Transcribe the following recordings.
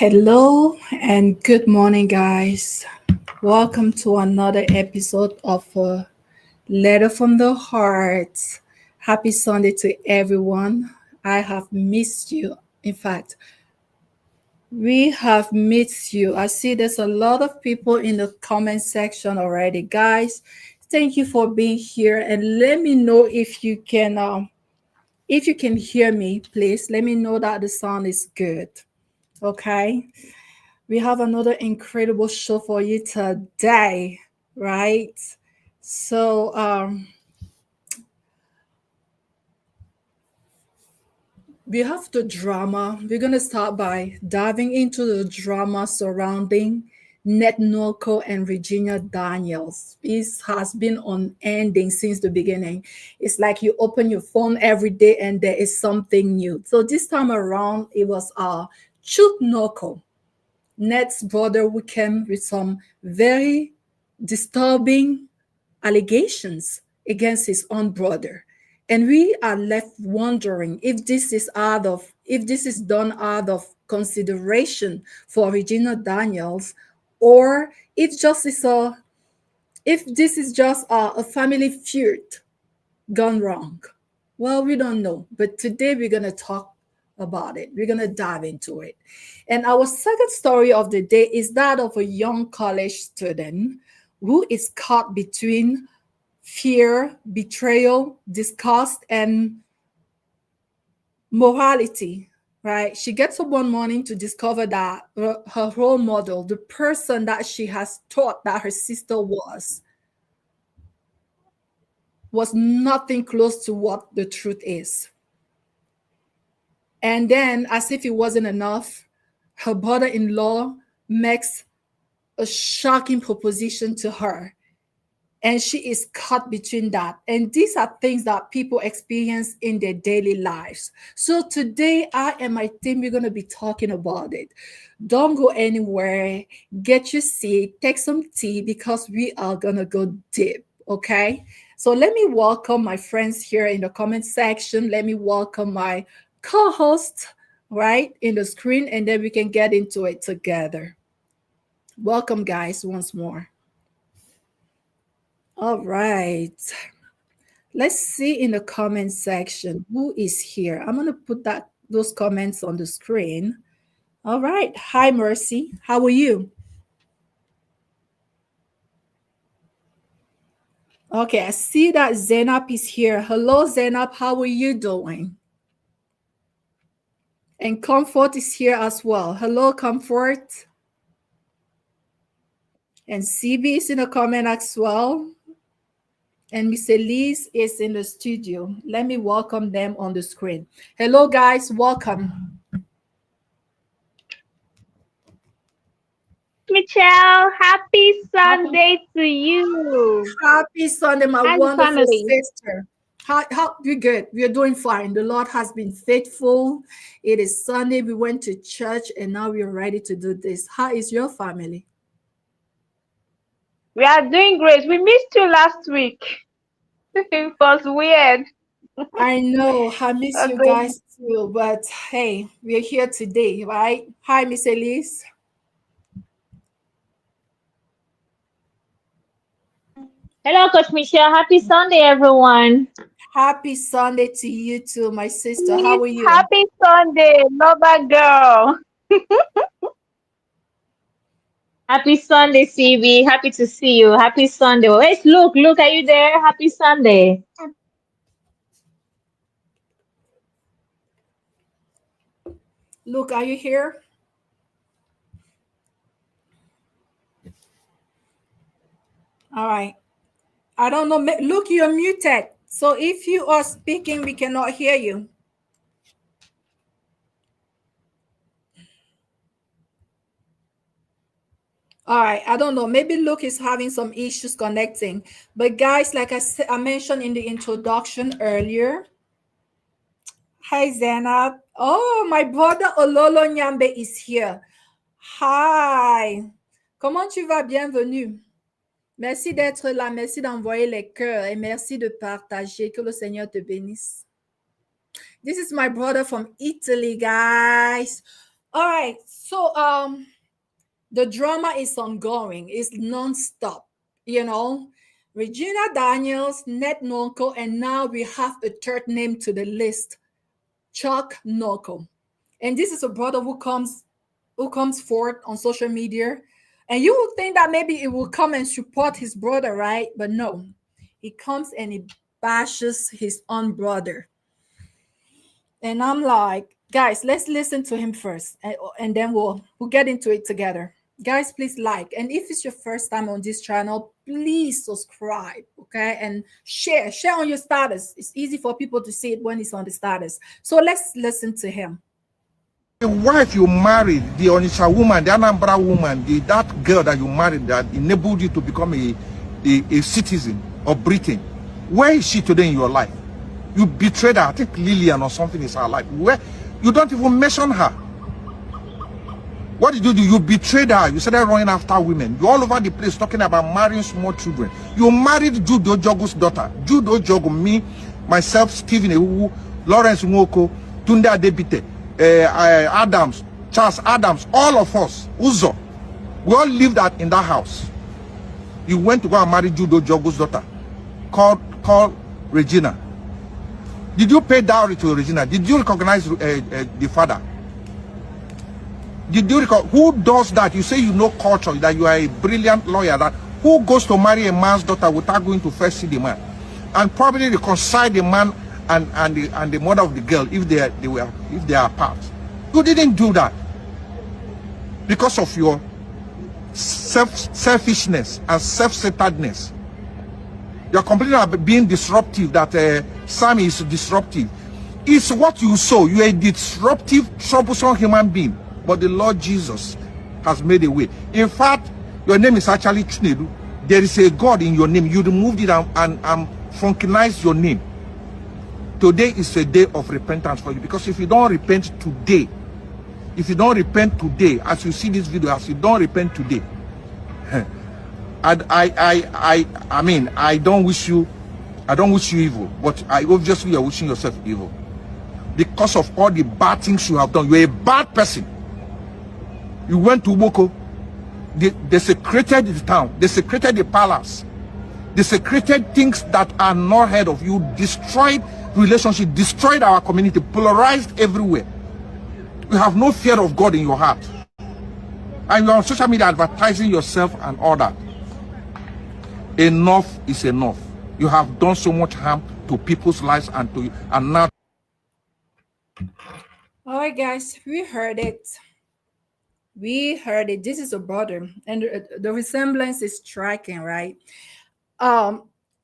Hello and good morning, guys. Welcome to another episode of Letter from the Heart. Happy Sunday to everyone. I have missed you. In fact, we have missed you. I see there's a lot of people in the comment section already. Guys, thank you for being here and let me know if you can hear me, please. Let me know that the sound is good. Okay? We have another incredible show for you today, right? So, we have the drama. We're going to start by diving into the drama surrounding Ned Nwoko and Regina Daniels. This has been unending since the beginning. It's like you open your phone every day and there is something new. So this time around, it was Chuks Nwoko, Ned's brother, who came with some very disturbing allegations against his own brother. And we are left wondering if this is done out of consideration for Regina Daniels, or if this is just a family feud gone wrong. Well, we don't know, but today we're going to talk about it. We're going to dive into it. And our second story of the day is that of a young college student who is caught between fear, betrayal, disgust, and morality, right? She gets up one morning to discover that her role model, the person that she has thought that her sister was nothing close to what the truth is. And then, as if it wasn't enough, her brother in law makes a shocking proposition to her. And she is caught between that. And these are things that people experience in their daily lives. So today, I and my team, we're going to be talking about it. Don't go anywhere. Get your seat, take some tea, because we are going to go deep. Okay? So let me welcome my friends here in the comment section. Let me welcome my co-host right in the screen, and then we can get into it together. Welcome, guys, once more. All right. Let's see in the comment section who is here. I'm going to put those comments on the screen. All right. Hi, Mercy. How are you? Okay, I see that Zainab is here. Hello, Zainab. How are you doing? And Comfort is here as well. Hello, Comfort. And CB is in the comment as well. And Miss Elise is in the studio. Let me welcome them on the screen. Hello, guys. Welcome. Michelle, happy Sunday to you. Happy Sunday, my And the wonderful family. sister. How we're good. We're doing fine. The Lord has been faithful. It is Sunday. We went to church and now we're ready to do this. How is your family? We are doing great. We missed you last week. It was weird. I know I miss We're you doing- guys too, but hey, we're here today, right? Hi, Miss Elise. Hello, Coach Michelle. Happy Sunday, everyone. Happy Sunday to you too, my sister. How Please, are you? happy Sunday, lover girl. Happy Sunday, CB. Happy to see you. Happy Sunday. Where's Luke? Luke, are you there? Happy Sunday. Look, are you here? All right. I don't know. Look, you're muted. So if you are speaking, we cannot hear you. All right, I don't know. Maybe Luke is having some issues connecting. But guys, like I mentioned in the introduction earlier. Hi, Zainab. Oh, my brother Ololo Nyambe is here. Hi. Comment tu vas? Bienvenue. Merci d'être là. Merci d'envoyer les cœurs et merci de partager. Que le Seigneur te bénisse. This is my brother from Italy, guys. All right. So the drama is ongoing, it's non-stop, you know. Regina Daniels, Ned Nwoko, and now we have a third name to the list, Chuck Nwoko. And this is a brother who comes forth on social media. And you would think that maybe he will come and support his brother, right? But no. He comes and he bashes his own brother. And I'm like, guys, let's listen to him first, and then we'll get into it together. Guys, please like, and if it's your first time on this channel, please subscribe, okay, and share on your status. It's easy for people to see it when it's on the status. So let's listen to him. The wife you married, the Onitsha woman, the Anambra woman, that girl that you married that enabled you to become a citizen of Britain, where is she today in your life? You betrayed her. I think Lillian or something is her life. Where you don't even mention her. What did you do? You betrayed her. You started running after women. You're all over the place talking about marrying small children. You married Jude Ojogu's daughter. Jude Ojogu, me, myself, Stephen Ewu, Lawrence Nwoko, Tunde Adebite, Adams, Charles Adams, all of us, Uzo. We all lived in that house. You went to go and marry Jude Ojogu's daughter, called Regina. Did you pay dowry to Regina? Did you recognize the father? Did you who does that? You say you know culture, that you are a brilliant lawyer. That who goes to marry a man's daughter without going to first see the man, and probably reconcile the man and the mother of the girl if they are apart? You didn't do that because of your selfishness and self-centeredness. You're complaining about being disruptive, that Sammy is disruptive. It's what you sow. You're a disruptive, troublesome human being. But the Lord Jesus has made a way. In fact, your name is actually Chinedu. There is a God in your name. You removed it and funkinized your name. Today is a day of repentance for you. Because if you don't repent today, as you see this video, as you don't repent today, I mean, I don't wish you evil, but obviously you're wishing yourself evil because of all the bad things you have done. You're a bad person. You went to Nwoko. They desecrated the town. They desecrated the palace. They desecrated things that are not heard of. You destroyed relationship, destroyed our community, polarized everywhere. You have no fear of God in your heart. And you're on social media advertising yourself and all that. Enough is enough. You have done so much harm to people's lives and to you, and now. All right, guys, we heard it. This is a brother, and the resemblance is striking, right?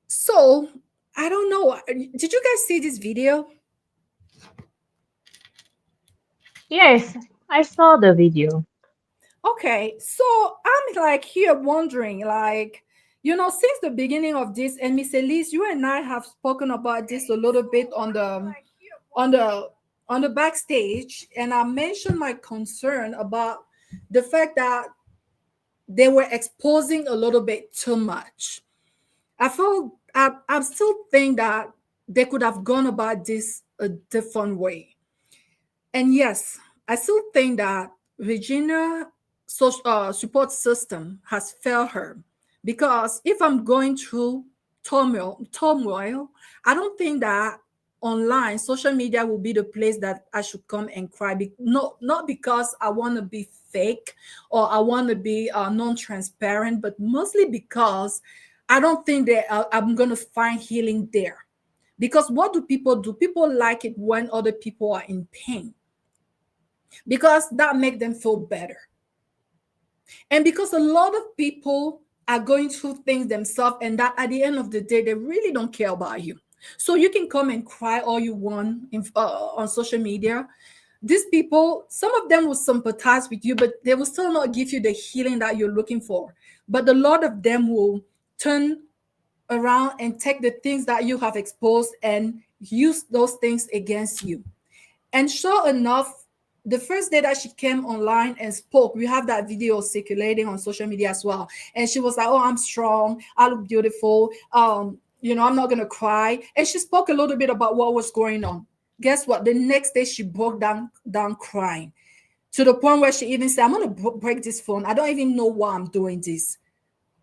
So I don't know, did you guys see this video? Yes, I saw the video. Okay, so I'm like here wondering, like, since the beginning of this, and Miss Elise, you and I have spoken about this a little bit on the backstage, and I mentioned my concern about the fact that they were exposing a little bit too much. I still think that they could have gone about this a different way. And yes, I still think that Regina support system has failed her, because if I'm going through turmoil, I don't think that online social media will be the place that I should come and cry. Not because I want to be fake or I want to be non-transparent, but mostly because I don't think that I'm going to find healing there. Because what do? People like it when other people are in pain, because that makes them feel better. And because a lot of people are going through things themselves, and that at the end of the day, they really don't care about you. So you can come and cry all you want on social media. These people, some of them will sympathize with you, but they will still not give you the healing that you're looking for. But a lot of them will turn around and take the things that you have exposed and use those things against you. And sure enough, the first day that she came online and spoke, we have that video circulating on social media as well. And she was like, "Oh, I'm strong. I look beautiful. I'm not gonna cry." And she spoke a little bit about what was going on. Guess what? The next day she broke down crying. to the point where she even said, I'm going to break this phone. I don't even know why I'm doing this.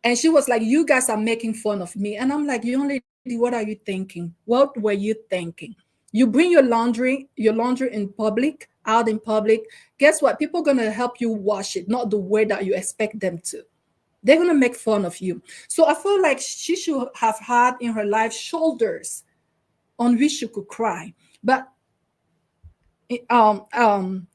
And she was like, you guys are making fun of me. And I'm like, young lady, what are you thinking? What were you thinking? You bring your laundry in public, out in public. Guess what? People are gonna help you wash it, not the way that you expect them to. They're gonna make fun of you. So I feel like she should have had in her life shoulders on which she could cry. But um um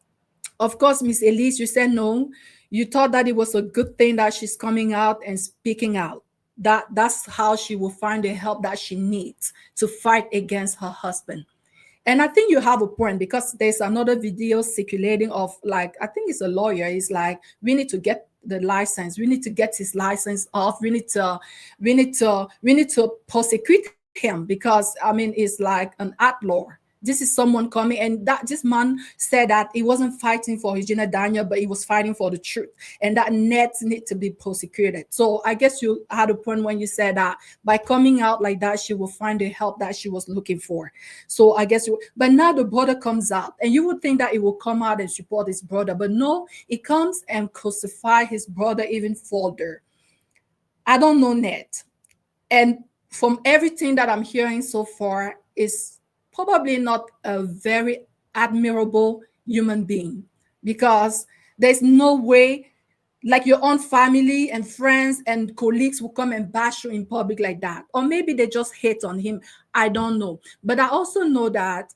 of course, Miss Elise, you said no. You thought that it was a good thing that she's coming out and speaking out. That's how she will find the help that she needs to fight against her husband. And I think you have a point because there's another video circulating of, like, I think it's a lawyer. It's like, we need to get the license. We need to get his license off. We need to prosecute him because, I mean, it's like an outlaw. This is someone coming, and that this man said that he wasn't fighting for Regina Daniel, but he was fighting for the truth, and that Nets need to be prosecuted. So I guess you had a point when you said that by coming out like that, she will find the help that she was looking for. So I guess, but now the brother comes out, and you would think that it will come out and support his brother, but no, it comes and crucify his brother even further. I don't know Ned, and from everything that I'm hearing so far, is probably not a very admirable human being, because there's no way, like, your own family and friends and colleagues will come and bash you in public like that. Or maybe they just hate on him. I don't know. But I also know that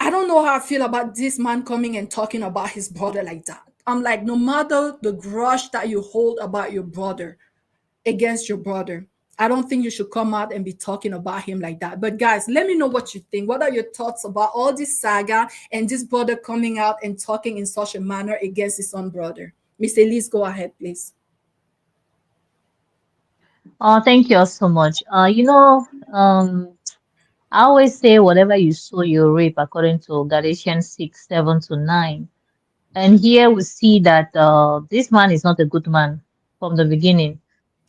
I don't know how I feel about this man coming and talking about his brother like that. I'm like, no matter the grudge that you hold about your brother, against your brother, I don't think you should come out and be talking about him like that. But guys, let me know what you think. What are your thoughts about all this saga and this brother coming out and talking in such a manner against his own brother? Miss Elise, go ahead, please. Oh, thank you all so much. I always say whatever you sow, you reap, according to Galatians 6:7 to 9. And here we see that this man is not a good man from the beginning.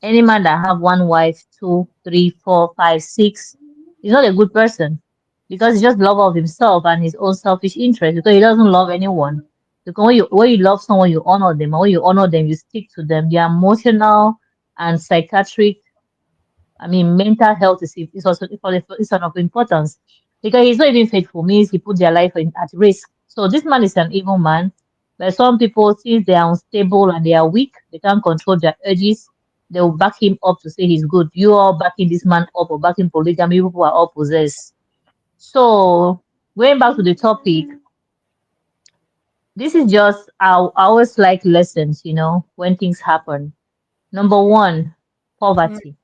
Any man that have one wife, two, three, four, five, six, is not a good person because he's just lover of himself and his own selfish interest because he doesn't love anyone. Because when you love someone, you honor them. And when you honor them, you stick to them. Their emotional and psychiatric, I mean, mental health is also is of importance because he's not even faithful, means he put their life at risk. So this man is an evil man. But some people, since they are unstable and they are weak, they can't control their urges, they will back him up to say he's good. You are backing this man up or backing polygamy, people are all possessed. So going back to the topic, this is just I always like lessons, when things happen. Number one, Mm, poverty.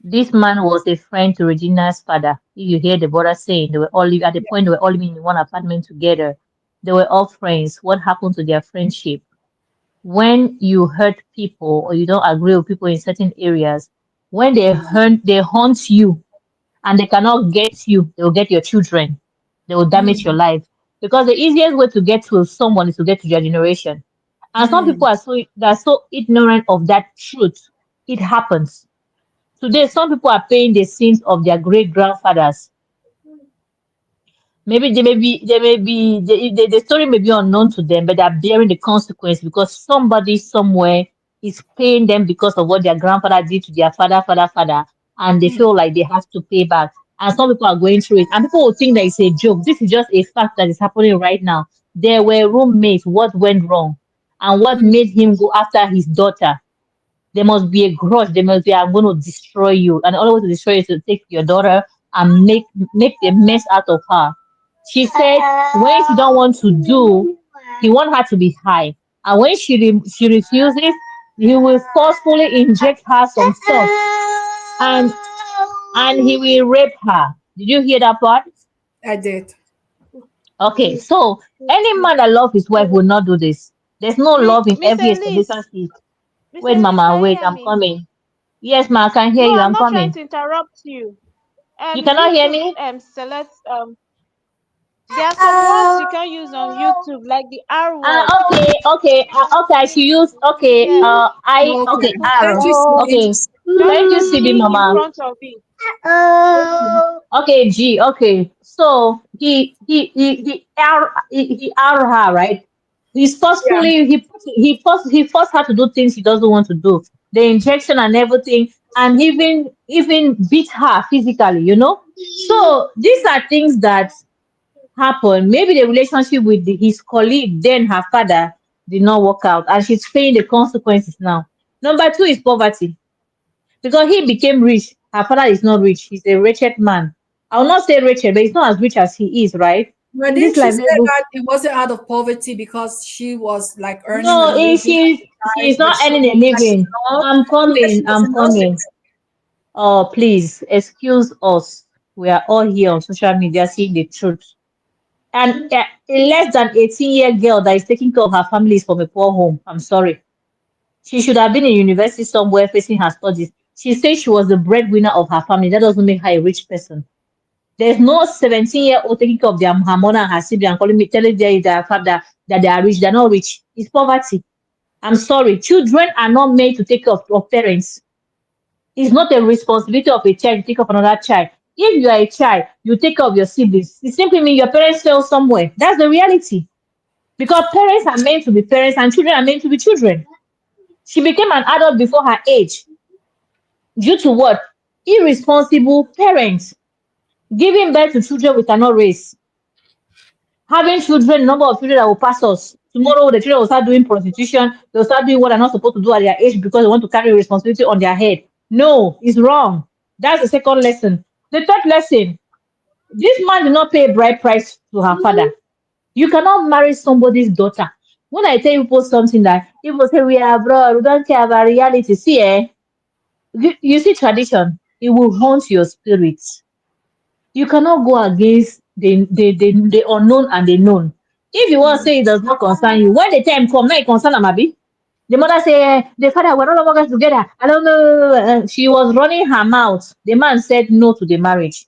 This man was a friend to Regina's father. If you hear the brother saying they were all living at the point they were all living in one apartment together. They were all friends. What happened to their friendship? When you hurt people or you don't agree with people in certain areas, when they haunt you and they cannot get you, they will get your children. They will damage your mm, life. Because the easiest way to get to someone is to get to their generation. And some mm, people are so ignorant of that truth. It happens. Today, some people are paying the sins of their great grandfathers. Maybe the story may be unknown to them, but they are bearing the consequence because somebody somewhere is paying them because of what their grandfather did to their father, and they mm, feel like they have to pay back. And some people are going through it, and people will think that it's a joke. This is just a fact that is happening right now. There were roommates. What went wrong, and what mm, made him go after his daughter? There must be a grudge. There must be, I'm going to destroy you. And the only way to destroy you is to take your daughter and make a mess out of her. She said when she don't want to do, he want her to be high. And when she refuses, he will forcefully inject her some stuff and he will rape her. Did you hear that part? I did. Okay, so any man that love his wife will not do this. There's no love in Miss every Elise, relationship. Miss Wait, Elise, Mama, can you wait, hear I'm me? coming. Yes, ma, I can hear No, you. I'm I'm not trying coming. to interrupt you. You cannot hear YouTube me? select there are some words you can use on YouTube, like the R word. Okay. I should use okay. Yes. I Okay. okay Thank R. you, Oh, Sydney. Okay. just Thank you, use CB E in Mama. front of it. Okay, G. Okay, so he R her, right? He's Yeah. forcefully he forced her to do things he doesn't want to do. The injection and everything, and even beat her physically. So these are things that happen. Maybe the relationship with his colleague, then her father, did not work out, and she's paying the consequences now. Number two is poverty, because he became rich. Her father is not rich. He's a wretched man. I will not say wretched, but he's not as rich as he is, right? But In this didn't you life, say let's go. that it wasn't out of poverty because she was like earning a No, living she's outside, but not she earning a was like living. not. I'm You said she coming. was I'm a nurse. coming. Oh, please excuse us. We are all here on social media seeing the truth. And a less than 18-year girl that is taking care of her family is from a poor home. I'm sorry. She should have been in university somewhere facing her studies. She said she was the breadwinner of her family. That doesn't make her a rich person. There's no 17-year-old taking care of her mother and her sibling and calling me, telling their father that they are rich. They're not rich. It's poverty. I'm sorry. Children are not made to take care of parents. It's not a responsibility of a child to take care of another child. If you are a child, you take care of your siblings. It simply means your parents fell somewhere. That's the reality. Because parents are meant to be parents and children are meant to be children. She became an adult before her age due to what? Irresponsible parents giving birth to children we cannot raise. Having children, number of children that will pass us. Tomorrow, the children will start doing prostitution. They'll start doing what they're not supposed to do at their age because they want to carry responsibility on their head. No, it's wrong. That's the second lesson. The third lesson, this man did not pay a bride price to her father. You cannot marry somebody's daughter. When I tell you people something that people say we are abroad, we don't care about reality. See, you see tradition, it will haunt your spirit. You cannot go against the unknown and the known. If you want to say it does not concern you, when the time come, now it concern Amabi. The mother say, the father, we're no longer together. I don't know. She was running her mouth. The man said no to the marriage.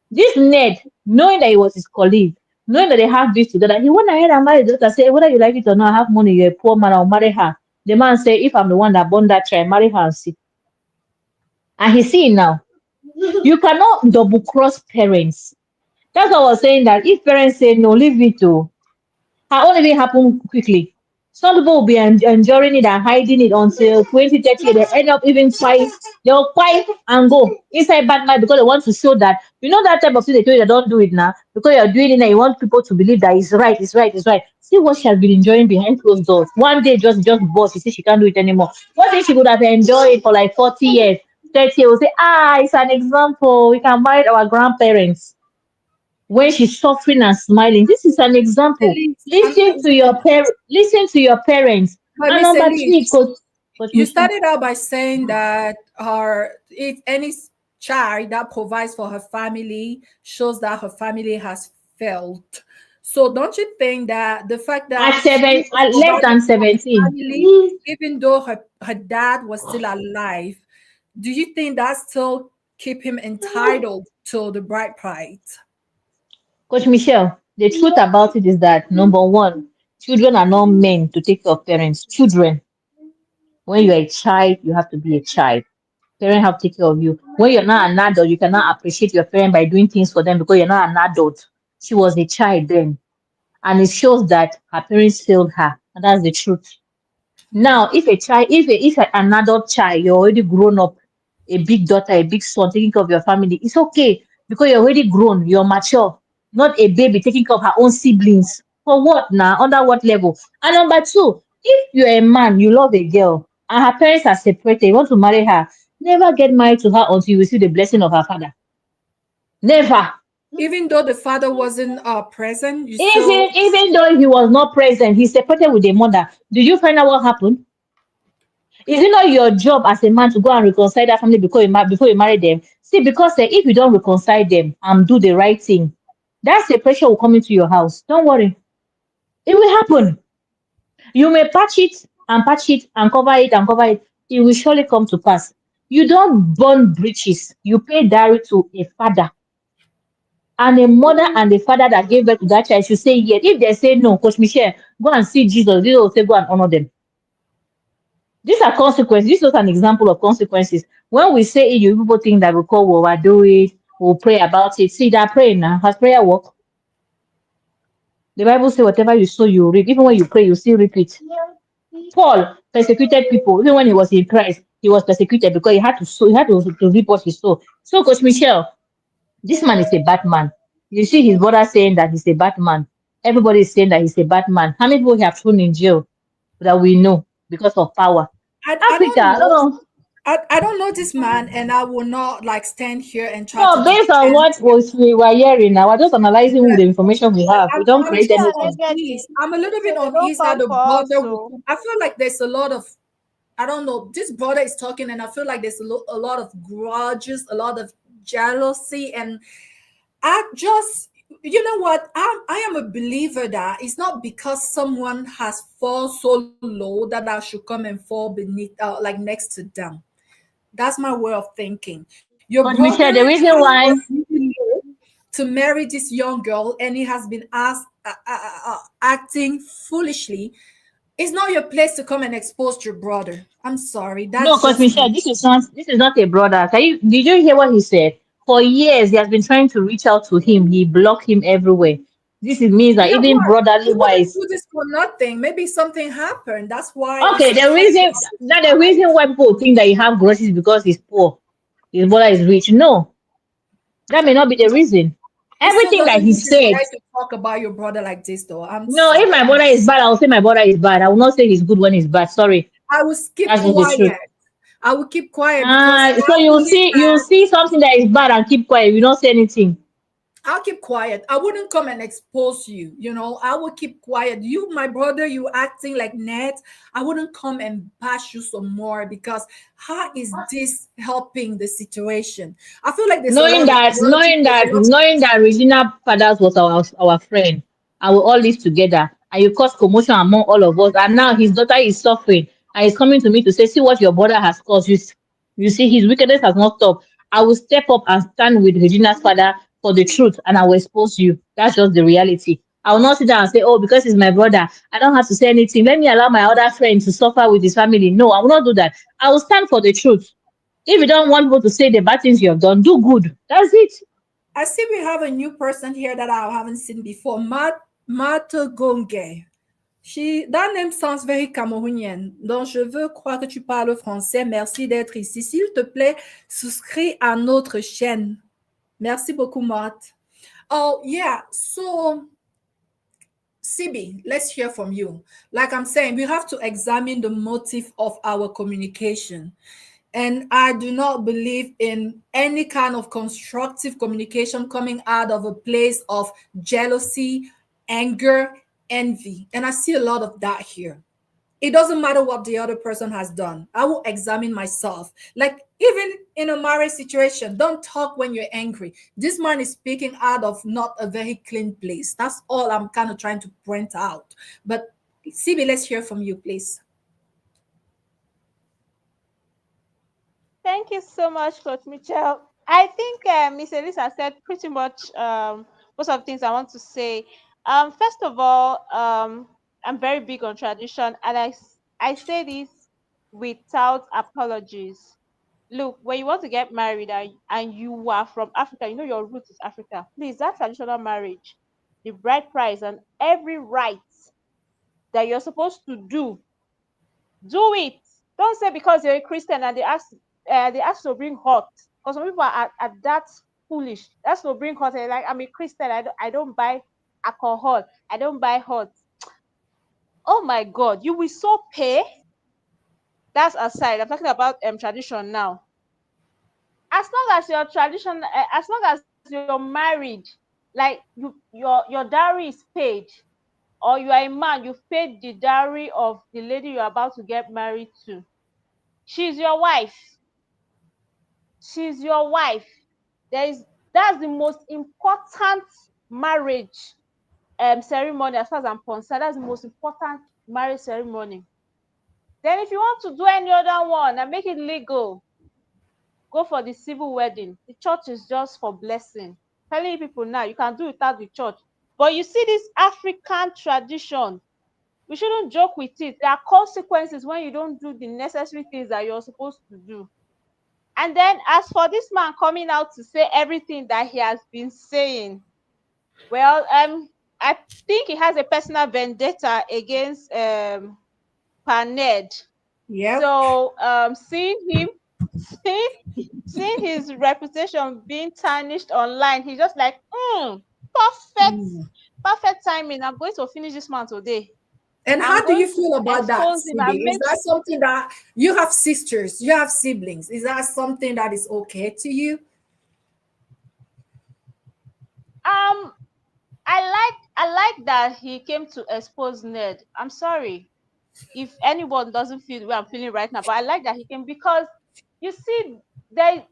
This Ned, knowing that he was his colleague, knowing that they have this together, he went ahead and married the daughter. Say, whether you like it or not, I have money, you're a poor man, I'll marry her. The man say, if I'm the one that born that child, marry her and see. And he's seeing now. You cannot double cross parents. That's what I was saying, that if parents say no, leave it to her own even happen quickly. Some people will be enjoying it and hiding it until 2030. They end up even quiet. They'll quiet and go inside bad mind because they want to show that, that type of thing they tell you, they don't do it now because you're doing it now. You want people to believe that it's right, it's right, it's right. See what she has been enjoying behind closed doors. One day, just boss, you see, she can't do it anymore. What if she would have enjoyed it for like 40 years, 30 years? We'll say, it's an example. We can marry our grandparents when she's suffering and smiling. This is an example. Elise, Listen to your parents. but And Miss number three, Elise, Coach you Michelle. started out by saying that if any child that provides for her family shows that her family has failed. So don't you think that the fact that she was At less providing than for her 17. family, even though her dad was still alive, do you think that still keep him entitled to the bride price? Coach Michelle, the truth about it is that number one, children are not meant to take care of parents. Children, when you're a child, you have to be a child. Parents have to take care of you. When you're not an adult, you cannot appreciate your parent by doing things for them because you're not an adult. She was a child then. And it shows that her parents failed her. And that's the truth. Now, if a child, if an adult child, you're already grown up, a big daughter, a big son, taking care of your family, it's okay because you're already grown, you're mature, not a baby taking care of her own siblings. For what now? Under what level? And number two, if you're a man, you love a girl, and her parents are separated, you want to marry her, never get married to her until you receive the blessing of her father. Never. Even though the father wasn't present, you still. Even though he was not present, he separated with the mother. Did you find out what happened? Is it not your job as a man to go and reconcile that family before you marry them? See, because if you don't reconcile them and do the right thing, that separation will come into your house. Don't worry. It will happen. You may patch it and cover it and cover it. It will surely come to pass. You don't burn bridges. You pay dowry to a father. And a mother and a father that gave birth to that child should say yes. If they say no, Coach Michelle, go and see Jesus. Jesus will say, go and honor them. These are consequences. This was an example of consequences. When we say it, you people think that we call, we'll overdo it, we'll pray about it. See that praying now. Has prayer work? The Bible says whatever you sow, you reap. Even when you pray, you still reap it. Paul persecuted people. Even when he was in Christ, he was persecuted because he had to sow, he had to reap what he sowed. So, Coach Michelle, this man is a bad man. You see his brother saying that he's a bad man. Everybody is saying that he's a bad man. How many people have thrown in jail that we know because of power? I Africa, don't I don't know. know. I don't know this man, and I will not like stand here and try to No, based on defend what him. we were hearing now, we're just analyzing with the information we have. We don't I'm create Christian just they anything. get uneasy. it. I'm a little So bit they don't uneasy that come the for us. brother will. So I feel like there's a lot of, I don't know. This brother is talking, and I feel like there's a lot of grudges, a lot of jealousy, and I just, you know what? I am a believer that it's not because someone has fallen so low that I should come and fall beneath, like next to them. That's my way of thinking. Your But brother Michelle, the has reason gone why, really low to marry this young girl, and he has been asked acting foolishly. It's not your place to come and expose your brother. I'm sorry. no, That's because just Michelle, me. this is not a brother. Did you hear what he said? For years, he has been trying to reach out to him. He blocked him everywhere. This is means that Yeah, even what? brotherly He wouldn't wise. do this for nothing. Maybe something happened. That's why Okay, it's the trying to reason that the reason why people think that you have grudges is because he's poor, his brother is rich. No, that may not be the reason. it still Everything that doesn't he give you the said. right to talk about your brother like this, though. I'm No, if my sorry. brother is bad, I'll say my brother is bad. I will not say he's good when he's bad. Sorry, I will keep that's just the truth. quiet. I will keep quiet because So I you'll believe see you'll that see something that is bad and keep quiet. You don't say anything. I'll keep quiet. I wouldn't come and expose you. I will keep quiet. You, my brother, you acting like Ned. I wouldn't come and bash you some more because how is this helping the situation? I feel like there's a Knowing lot of that, grudges. knowing There's a that, lot. knowing that Regina Fathers was our friend, and we all live together, and you cause commotion among all of us, and now his daughter is suffering, and he's coming to me to say, see what your brother has caused. You see, his wickedness has not stopped. I will step up and stand with Regina's father for the truth, and I will expose you. That's just the reality. I will not sit down and say, oh, because he's my brother, I don't have to say anything. Let me allow my other friend to suffer with his family. No, I will not do that. I will stand for the truth. If you don't want people to say the bad things you have done, do good. That's it. I see we have a new person here that I haven't seen before. Mata Gonge. That name sounds very camerounien. Donc, je veux croire que tu parles français. Merci d'être ici. S'il te plaît, souscris à notre chaîne. Merci beaucoup, Matt. Oh, yeah. So, CB, let's hear from you. Like I'm saying, we have to examine the motive of our communication. And I do not believe in any kind of constructive communication coming out of a place of jealousy, anger, envy. And I see a lot of that here. It doesn't matter what the other person has done. I will examine myself. Like, even in a marriage situation, don't talk when you're angry. This man is speaking out of not a very clean place. That's all I'm kind of trying to point out. But CB, let's hear from you, please. thank you so much, Coach Michelle. I think Miss Elisa said pretty much most of the things I want to say. First of all, I'm very big on tradition, and I say this without apologies. Look, when you want to get married and you are from Africa, you know your roots is Africa. Please, that traditional marriage, the bride price and every right that you're supposed to do it. Don't say because you're a Christian and they ask to bring hot. Because some people are that foolish. That's to bring hot. Like, I'm a Christian. I don't buy alcohol. I don't buy hot. Oh my God, you will so pay. That's aside. I'm talking about tradition now. As long as your tradition, as long as you're married, like your dowry is paid, or you are a man, you've paid the dowry of the lady you're about to get married to. She's your wife. She's your wife. There is That's the most important marriage ceremony as far as I'm concerned. That's the most important marriage ceremony. Then if you want to do any other one and make it legal, go for the civil wedding. The church is just for blessing. Telling people now you can do without the church. But you see this African tradition we shouldn't joke with it. There are consequences when you don't do the necessary things that you're supposed to do. And then as for this man coming out to say everything that he has been saying, well, I think he has a personal vendetta against Ned. Yep. So seeing him, seeing his reputation being tarnished online, he's just like, perfect, Mm. perfect timing. I'm going to finish this man today. And I'm how do going you to feel about that, expose him and Phoebe? Is make that something that you have sisters, you have siblings? Is that something that is okay to you? um I like that he came to expose Ned. I'm sorry if anyone doesn't feel the way I'm feeling right now, but I like that he came because you see, there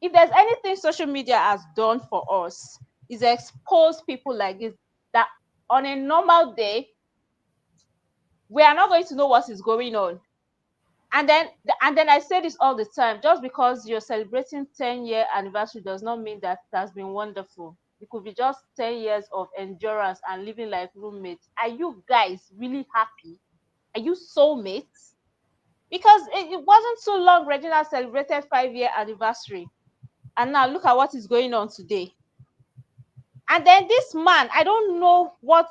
if there's anything social media has done for us is expose people like this that on a normal day we are not going to know what is going on. And then I say this all the time: just because you're celebrating 10-year anniversary does not mean that it has been wonderful. It could be just 10 years of endurance and living like roommates. Are you guys really happy? Are you soulmates? Because it wasn't so long Regina celebrated 5-year anniversary, and now look at what is going on today. And then this man, I don't know what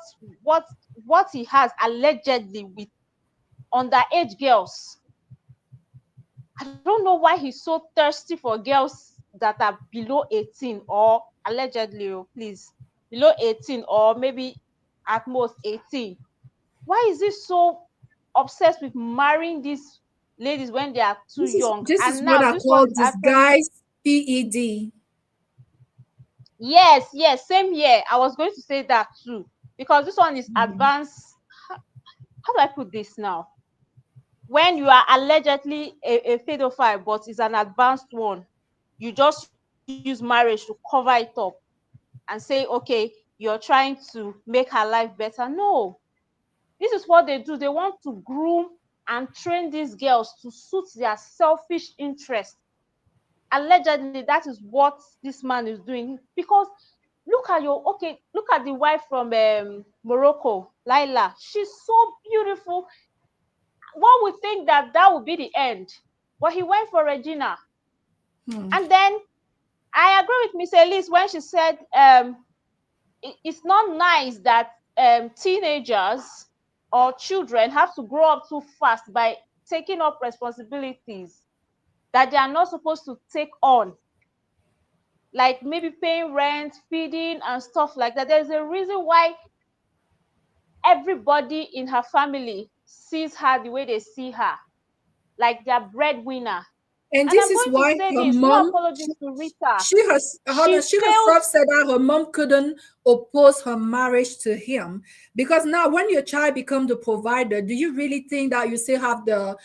what he has allegedly with underage girls. I don't know why he's so thirsty for girls that are below 18 or allegedly, please, below 18 or maybe at most 18. Why is he so obsessed with marrying these ladies when they are too young? This is And what now I this one call is actually, disguise PED. yes, same here. I was going to say that too. Because this one is advanced. How do I put this now? When you are allegedly a pedophile, but it's an advanced one, you just use marriage to cover it up and say, okay, you're trying to make her life better. No, this is what they do. They want to groom and train these girls to suit their selfish interests. Allegedly, that is what this man is doing. Because look at the wife from Morocco, Laila. She's so beautiful. One would think that that would be the end, but he went for Regina. Hmm. And then I agree with Miss Elise when she said it's not nice that teenagers or children have to grow up too fast by taking up responsibilities that they are not supposed to take on, like maybe paying rent, feeding, and stuff like that. There's a reason why everybody in her family sees her the way they see her, like their breadwinner. And And this I'm is going to why say her this, no mom, apologies to Rita. she has hold She on, she failed. herself said that her mom couldn't oppose her marriage to him because now when your child become the provider, do you really think that you still have the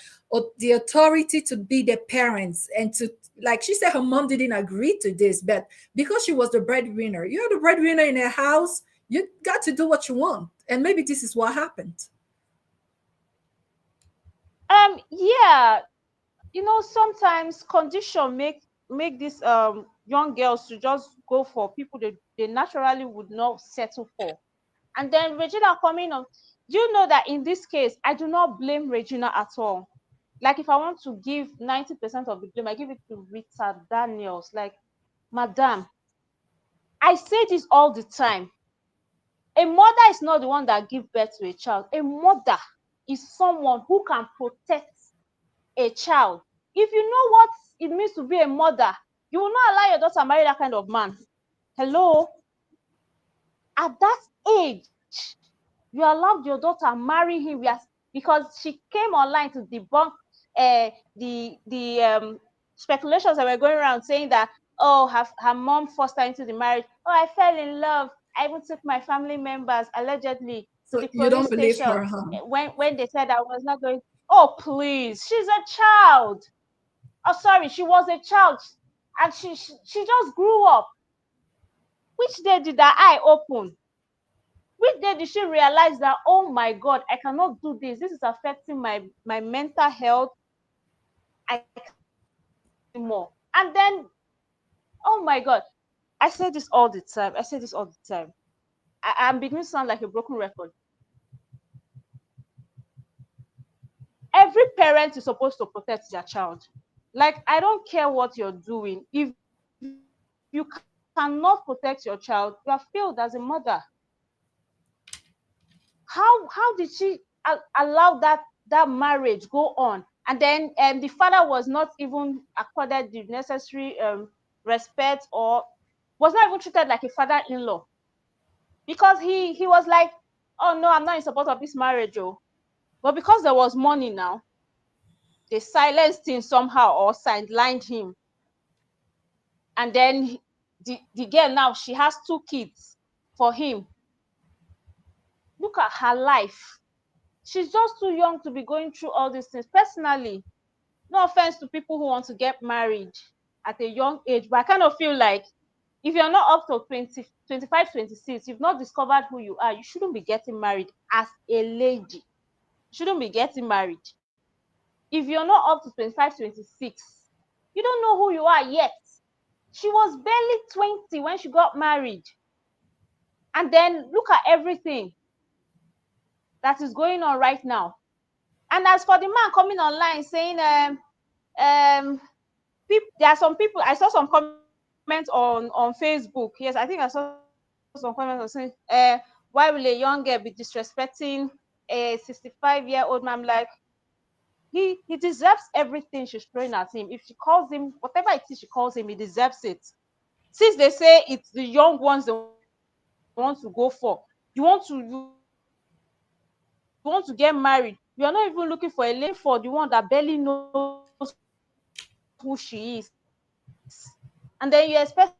authority to be the parents and to, like she said, her mom didn't agree to this, but because she was the breadwinner, you're the breadwinner in a house, you got to do what you want, and maybe this is what happened. Yeah, sometimes condition make these young girls to just go for people they naturally would not settle for. And then Regina coming on, do you know that in this case I do not blame Regina at all? Like, if I want to give 90% of the blame, I give it to Rita Daniels. Like, madam, I say this all the time: a mother is not the one that gives birth to a child. A mother is someone who can protect a child. If you know what it means to be a mother, you will not allow your daughter marry that kind of man. Hello? At that age, you allowed your daughter marry him because she came online to debunk the speculations that were going around saying that, oh, her mom forced her into the marriage. Oh, I fell in love. I even took my family members allegedly to So the you police don't believe station her, huh? when they said I was not going. Oh, please, she's a child. Oh, sorry, she was a child, and she just grew up. Which day did her eye open? Which day did she realize that, oh my God, I cannot do this, this is affecting my mental health, I cannot do this anymore? And then, oh my God, I say this all the time, I'm beginning to sound like a broken record. every parent is supposed to protect their child. Like, I don't care what you're doing. If you cannot protect your child, you have failed as a mother. How did she allow that marriage go on? And then the father was not even accorded the necessary respect, or was not even treated like a father-in-law, because he was like, oh no, I'm not in support of this marriage, oh. But because there was money now, they silenced him somehow or sidelined him. And then the girl now, she has 2 kids for him. Look at her life. She's just too young to be going through all these things. Personally, no offense to people who want to get married at a young age, but I kind of feel like if you're not up to 20, 25, 26, you've not discovered who you are, you shouldn't be getting married as a lady. You shouldn't be getting married. If you're not up to 25, 26, you don't know who you are yet. She was barely 20 when she got married. And then look at everything that is going on right now. And as for the man coming online saying, there are some people, I saw some comments on Facebook. Yes, I think I saw some comments saying, why will a young girl be disrespecting a 65-year-old man? I'm like, he deserves everything she's throwing at him. If she calls him whatever it is she calls him, he deserves it. Since they say it's the young ones they want to go for, you want to get married, you're not even looking for a lady, for the one that barely knows who she is, and then you expect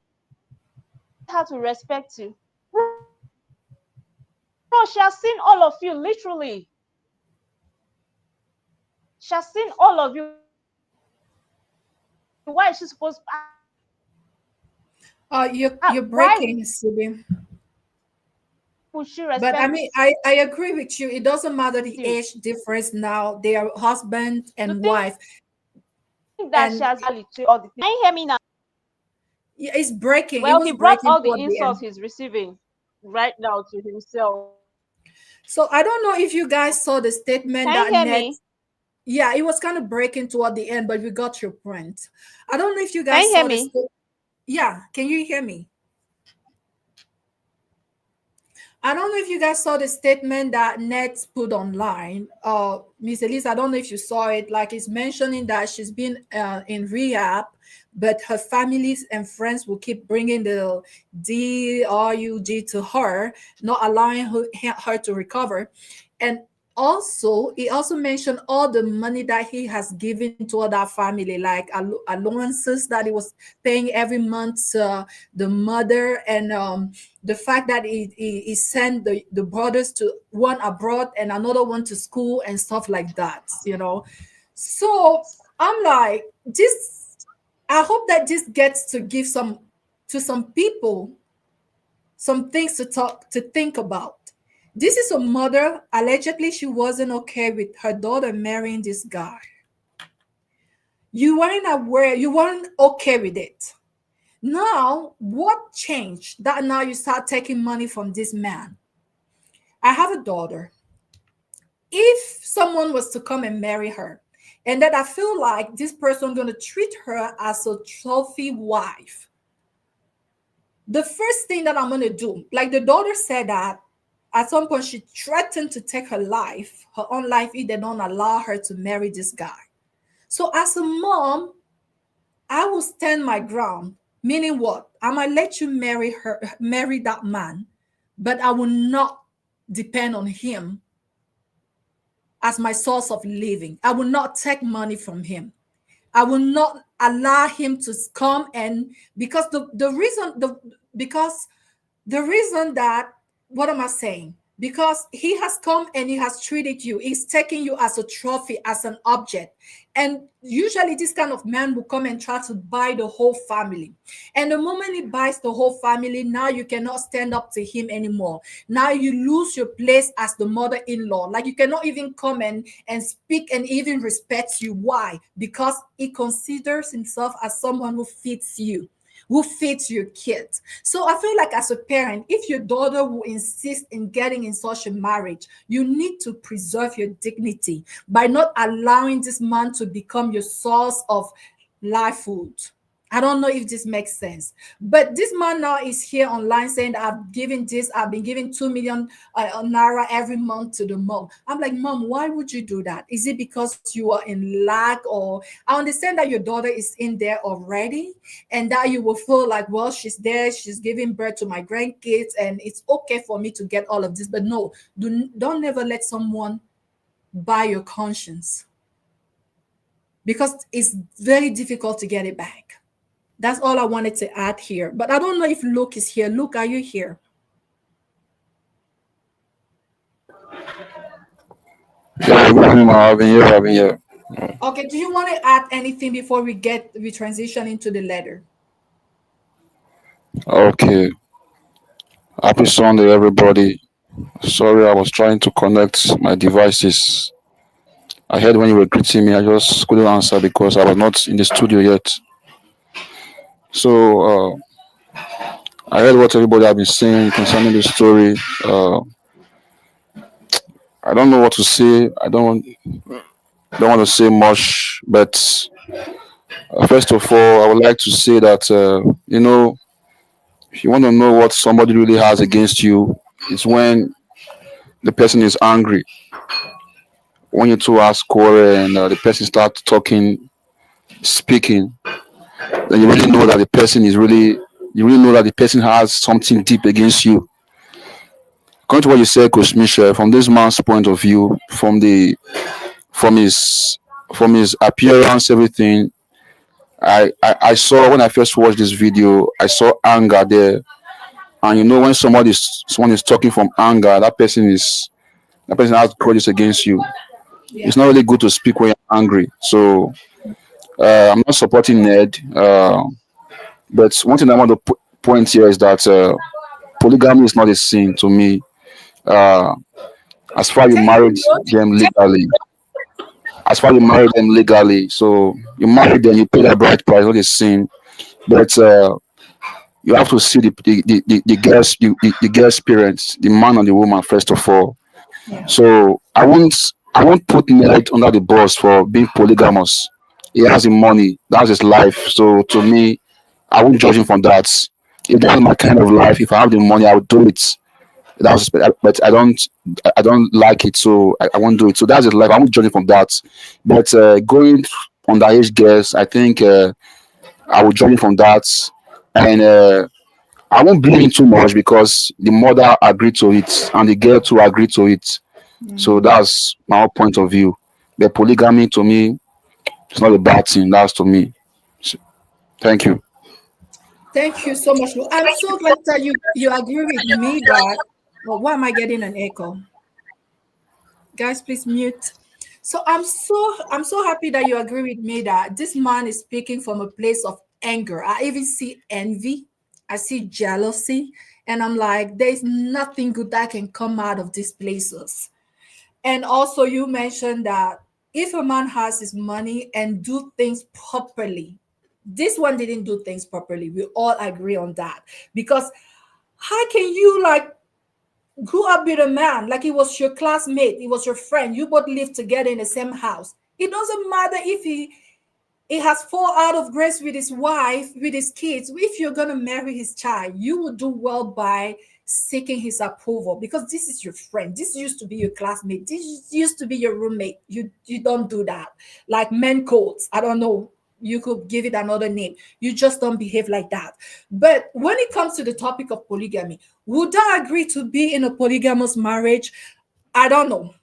her to respect you. Bro, she has seen all of you, literally. She has seen all of you. Why is she supposed, You're why would breaking, she Sibi. respect But I mean, I agree with you. It doesn't matter you? the age difference now. They are husband To and think wife. that she has value to And all the things. Can you hear me now? yeah, it's breaking. It Well, was he brought breaking all the toward the insults end. he's receiving right now to himself. So I don't know if you guys saw the Can you statement hear that me? Ned. Yeah, it was kind of breaking toward the end, but we got your point. I don't know if you Can you guys hear saw the me? sta- Yeah, can you hear me? I don't know if you guys saw the statement that Ned put online. Miss Elise, I don't know if you saw it. Like, it's mentioning that she's been in rehab, but her families and friends will keep bringing the DRUG to her, not allowing her to recover. And also, he also mentioned all the money that he has given to other family, like allowances that he was paying every month to the mother, and the fact that he sent the brothers to one abroad and another one to school and stuff like that. So I'm like, this, I hope that this gets to give some people some things to think about. This is a mother. Allegedly, she wasn't okay with her daughter marrying this guy. You weren't aware, you weren't okay with it. Now, what changed that now you start taking money from this man? I have a daughter. If someone was to come and marry her, and that I feel like this person going to treat her as a trophy wife, the first thing that I'm going to do, like the daughter said that at some point she threatened to take her own life, if they don't allow her to marry this guy. So as a mom, I will stand my ground. Meaning what? I might let you marry that man, but I will not depend on him as my source of living. I will not take money from him. I will not allow him to come, and because the reason that, what am I saying? Because he has come and he has treated you, he's taking you as a trophy, as an object. And usually this kind of man will come and try to buy the whole family. And the moment he buys the whole family, now you cannot stand up to him anymore. Now you lose your place as the mother-in-law. Like, you cannot even come and speak and even respect you. Why? Because he considers himself as someone who fits you. who feeds your kids. So I feel like as a parent, if your daughter will insist in getting in such a marriage, you need to preserve your dignity by not allowing this man to become your source of livelihood. I don't know if this makes sense. But this man now is here online saying that I've been giving 2 million naira every month to the mom. I'm like, Mom, why would you do that? Is it because you are in lack? Or I understand that your daughter is in there already and that you will feel like, well, she's there, she's giving birth to my grandkids, and it's okay for me to get all of this. But no, don't never let someone buy your conscience, because it's very difficult to get it back. That's all I wanted to add here. But I don't know if Luke is here. Luke, are you here? Yeah, good evening, I've been here. Okay, do you want to add anything before we transition into the letter? Okay. Happy Sunday, everybody. Sorry, I was trying to connect my devices. I heard when you were greeting me, I just couldn't answer because I was not in the studio yet. So, I heard what everybody have been saying concerning the story. I don't know what to say. I don't want to say much, but first of all, I would like to say that if you want to know what somebody really has against you, it's when the person is angry. When you two ask quarrel and the person starts talking, speaking, then you really know that the person is really, you really know that the person has something deep against you. According to what you said, Coach Michelle, from this man's point of view, from his from his appearance, everything, I saw when I first watched this video, I saw anger there. And you know when someone is talking from anger, that person has grudges against you. Yeah. It's not really good to speak when you're angry. So I'm not supporting Ned. But one thing I want to point here is that polygamy is not a sin to me. Uh, as far you Thank you, married Luke. them legally, so you marry them, you pay the bride price, not a sin. But you have to see the girl's parents, the man and the woman first of all. Yeah. So I won't put Ned under the bus for being polygamous. He has the money, that's his life. So to me, I won't judge him from that. If that's my kind of life, if I have the money, I would do it. But I don't like it, so I won't do it. So that's his life. I won't judge him from that. But going underage girls, I think I will judge him from that, and I won't blame him too much because the mother agreed to it and the girl too agreed to it. So Mhm. that's my own point of view. The polygamy to me, it's not a bad thing. That's to me. So, thank you. Thank you so much, Luke. I'm so glad that you agree with me that. Well, why am I getting an echo? Guys, please mute. So I'm so happy that you agree with me that this man is speaking from a place of anger. I even see envy, I see jealousy, and I'm like, there's nothing good that can come out of these places. And also, you mentioned that if a man has his money and do things properly, this one didn't do things properly. We all agree on that, because how can you like grew up with a man like he was your classmate, he was your friend, you both live together in the same house. It doesn't matter if he has fall out of grace with his wife, with his kids. If you're gonna marry his child, you will do well by seeking his approval, because this is your friend. This used to be your classmate. This used to be your roommate. You don't do that. Like men codes. I don't know. You could give it another name. You just don't behave like that. But when it comes to the topic of polygamy, would I agree to be in a polygamous marriage? I don't know.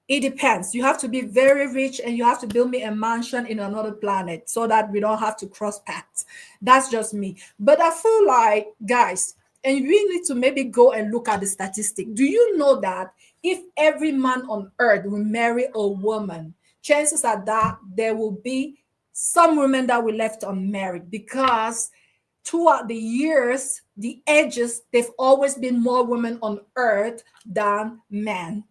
It depends. You have to be very rich and you have to build me a mansion in another planet so that we don't have to cross paths. That's just me. But I feel like, guys, and we need to maybe go and look at the statistic. Do you know that if every man on earth will marry a woman, chances are that there will be some women that will left unmarried, because throughout the years, the ages, there've always been more women on earth than men.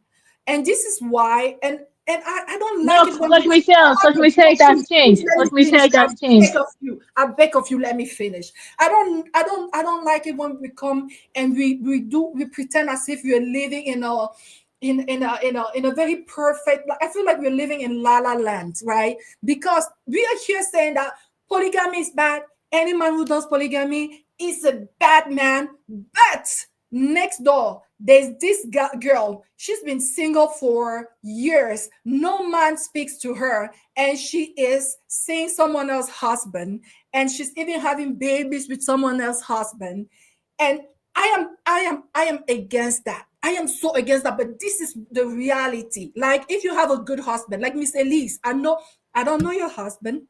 And this is why, and And I don't No, like it when we Coach argue. Michelle, it has Please changed. let me Coach Michelle, finish. it I has changed. beg of you. I beg of you, let me finish. I don't like it when we come and we pretend as if we're living in a very perfect, like, I feel like we're living in la la land, right? Because we are here saying that polygamy is bad. Any man who does polygamy is a bad man. But next door, there's this girl. She's been single for years. No man speaks to her, and she is seeing someone else's husband, and she's even having babies with someone else's husband. And I am against that. I am so against that. But this is the reality. Like, if you have a good husband, like Miss Elise, I don't know your husband,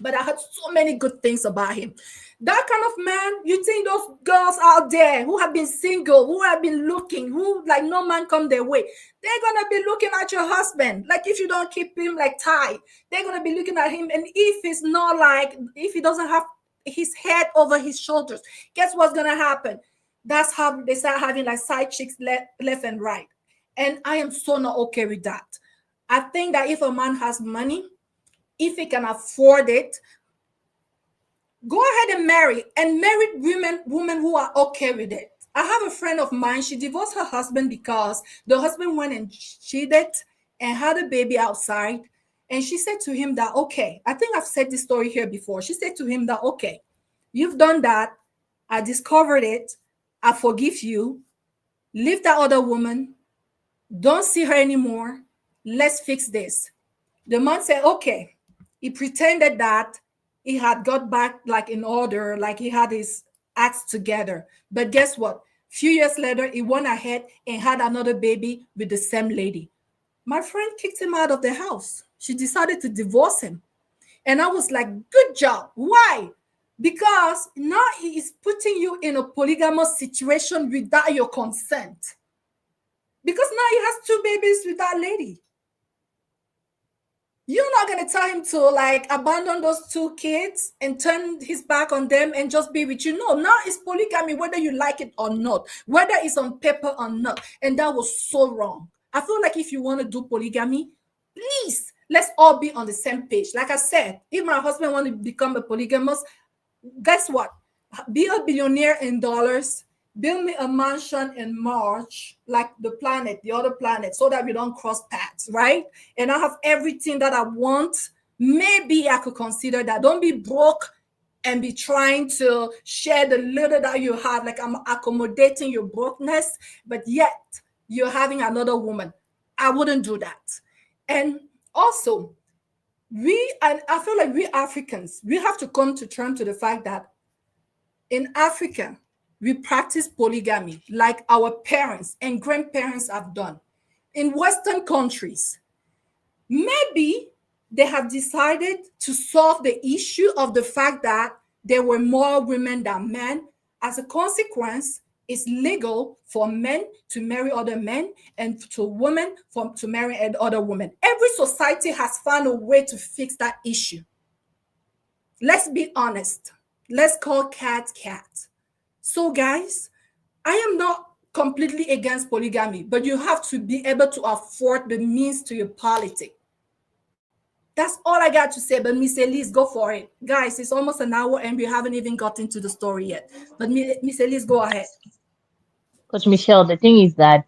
but I heard so many good things about him. That kind of man, you think those girls out there who have been single, who have been looking, who like no man come their way, they're gonna be looking at your husband. Like, if you don't keep him like tight, they're gonna be looking at him. And if it's not like, if he doesn't have his head over his shoulders, guess what's gonna happen? That's how they start having like side chicks left and right. And I am so not okay with that. I think that if a man has money, if he can afford it, go ahead and marry, and marry women who are okay with it. I have a friend of mine, she divorced her husband because the husband went and cheated and had a baby outside. And she said to him that, okay, I think I've said this story here before. She said to him that, okay, you've done that. I discovered it. I forgive you. Leave that other woman. Don't see her anymore. Let's fix this. The man said, okay. He pretended that he had got back like in order, like he had his acts together. But guess what? Few years later, he went ahead and had another baby with the same lady. My friend kicked him out of the house. She decided to divorce him. And I was like, good job. Why? Because now he is putting you in a polygamous situation without your consent. Because now he has two babies with that lady. You're not going to tell him to like abandon those two kids and turn his back on them and just be with you. No, now it's polygamy, whether you like it or not, whether it's on paper or not. And that was so wrong. I feel like if you want to do polygamy, please, let's all be on the same page. Like I said, if my husband want to become a polygamous, guess what? Be a billionaire in dollars, build me a mansion in March, like the planet, the other planet, so that we don't cross paths, right? And I have everything that I want. Maybe I could consider that. Don't be broke and be trying to share the little that you have. Like, I'm accommodating your brokenness, but yet you're having another woman. I wouldn't do that. And also, and I feel like we Africans, we have to come to terms to the fact that in Africa, we practice polygamy like our parents and grandparents have done. In Western countries, maybe they have decided to solve the issue of the fact that there were more women than men. As a consequence, it's legal for men to marry other men and to women to marry other women. Every society has found a way to fix that issue. Let's be honest. Let's call cat cat. So, guys, I am not completely against polygamy, but you have to be able to afford the means to your politic. That's all I got to say. But Miss Elise, go for it. Guys, it's almost an hour and we haven't even got into the story yet. But Miss Elise, go ahead. Coach Michelle, the thing is that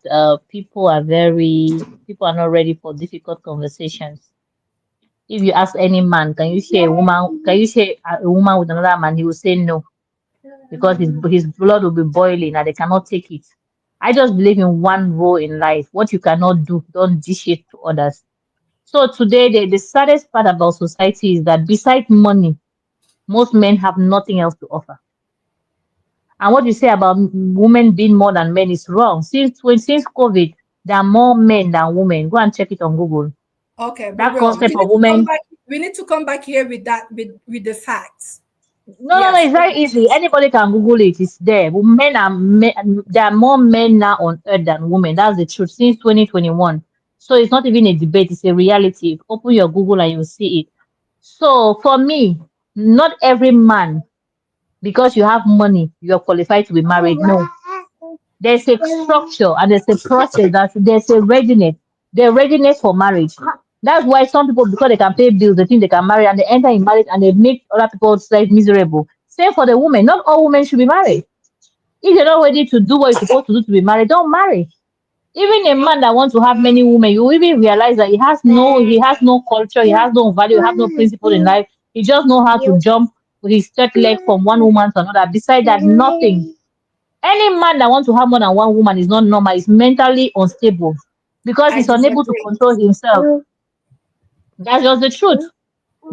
people are not ready for difficult conversations. If you ask any man, can you share a woman with another man? He will say no because his blood will be boiling and they cannot take it. I just believe in one rule in life. What you cannot do, don't dish it to others. So today, the saddest part about society is that besides money, most men have nothing else to offer. And what you say about women being more than men is wrong. Since COVID, there are more men than women. Go and check it on Google. Okay, be That real. concept of women. We need to come back here with that with the facts. No, Yes. it's very easy. Anybody can Google it. It's there. There are more men now on earth than women. That's the truth since 2021. So it's not even a debate. It's a reality. Open your Google and you'll see it. So for me, not every man, because you have money, you're qualified to be married. No, there's a structure and there's a process that there's a readiness. their readiness for marriage. That's why some people, because they can pay bills, they think they can marry and they enter in marriage and they make other people's life miserable. Same for the women. Not all women should be married. If you're not ready to do what you're supposed to do to be married, don't marry. Even a man that wants to have many women, you even realize that he has no culture, he has no value, he has no principle in life. He just know how to jump with his third leg from one woman to another. Besides that, nothing. Any man that wants to have more than one woman is not normal, is mentally unstable because I he's unable to disagree. control himself. That's just the truth.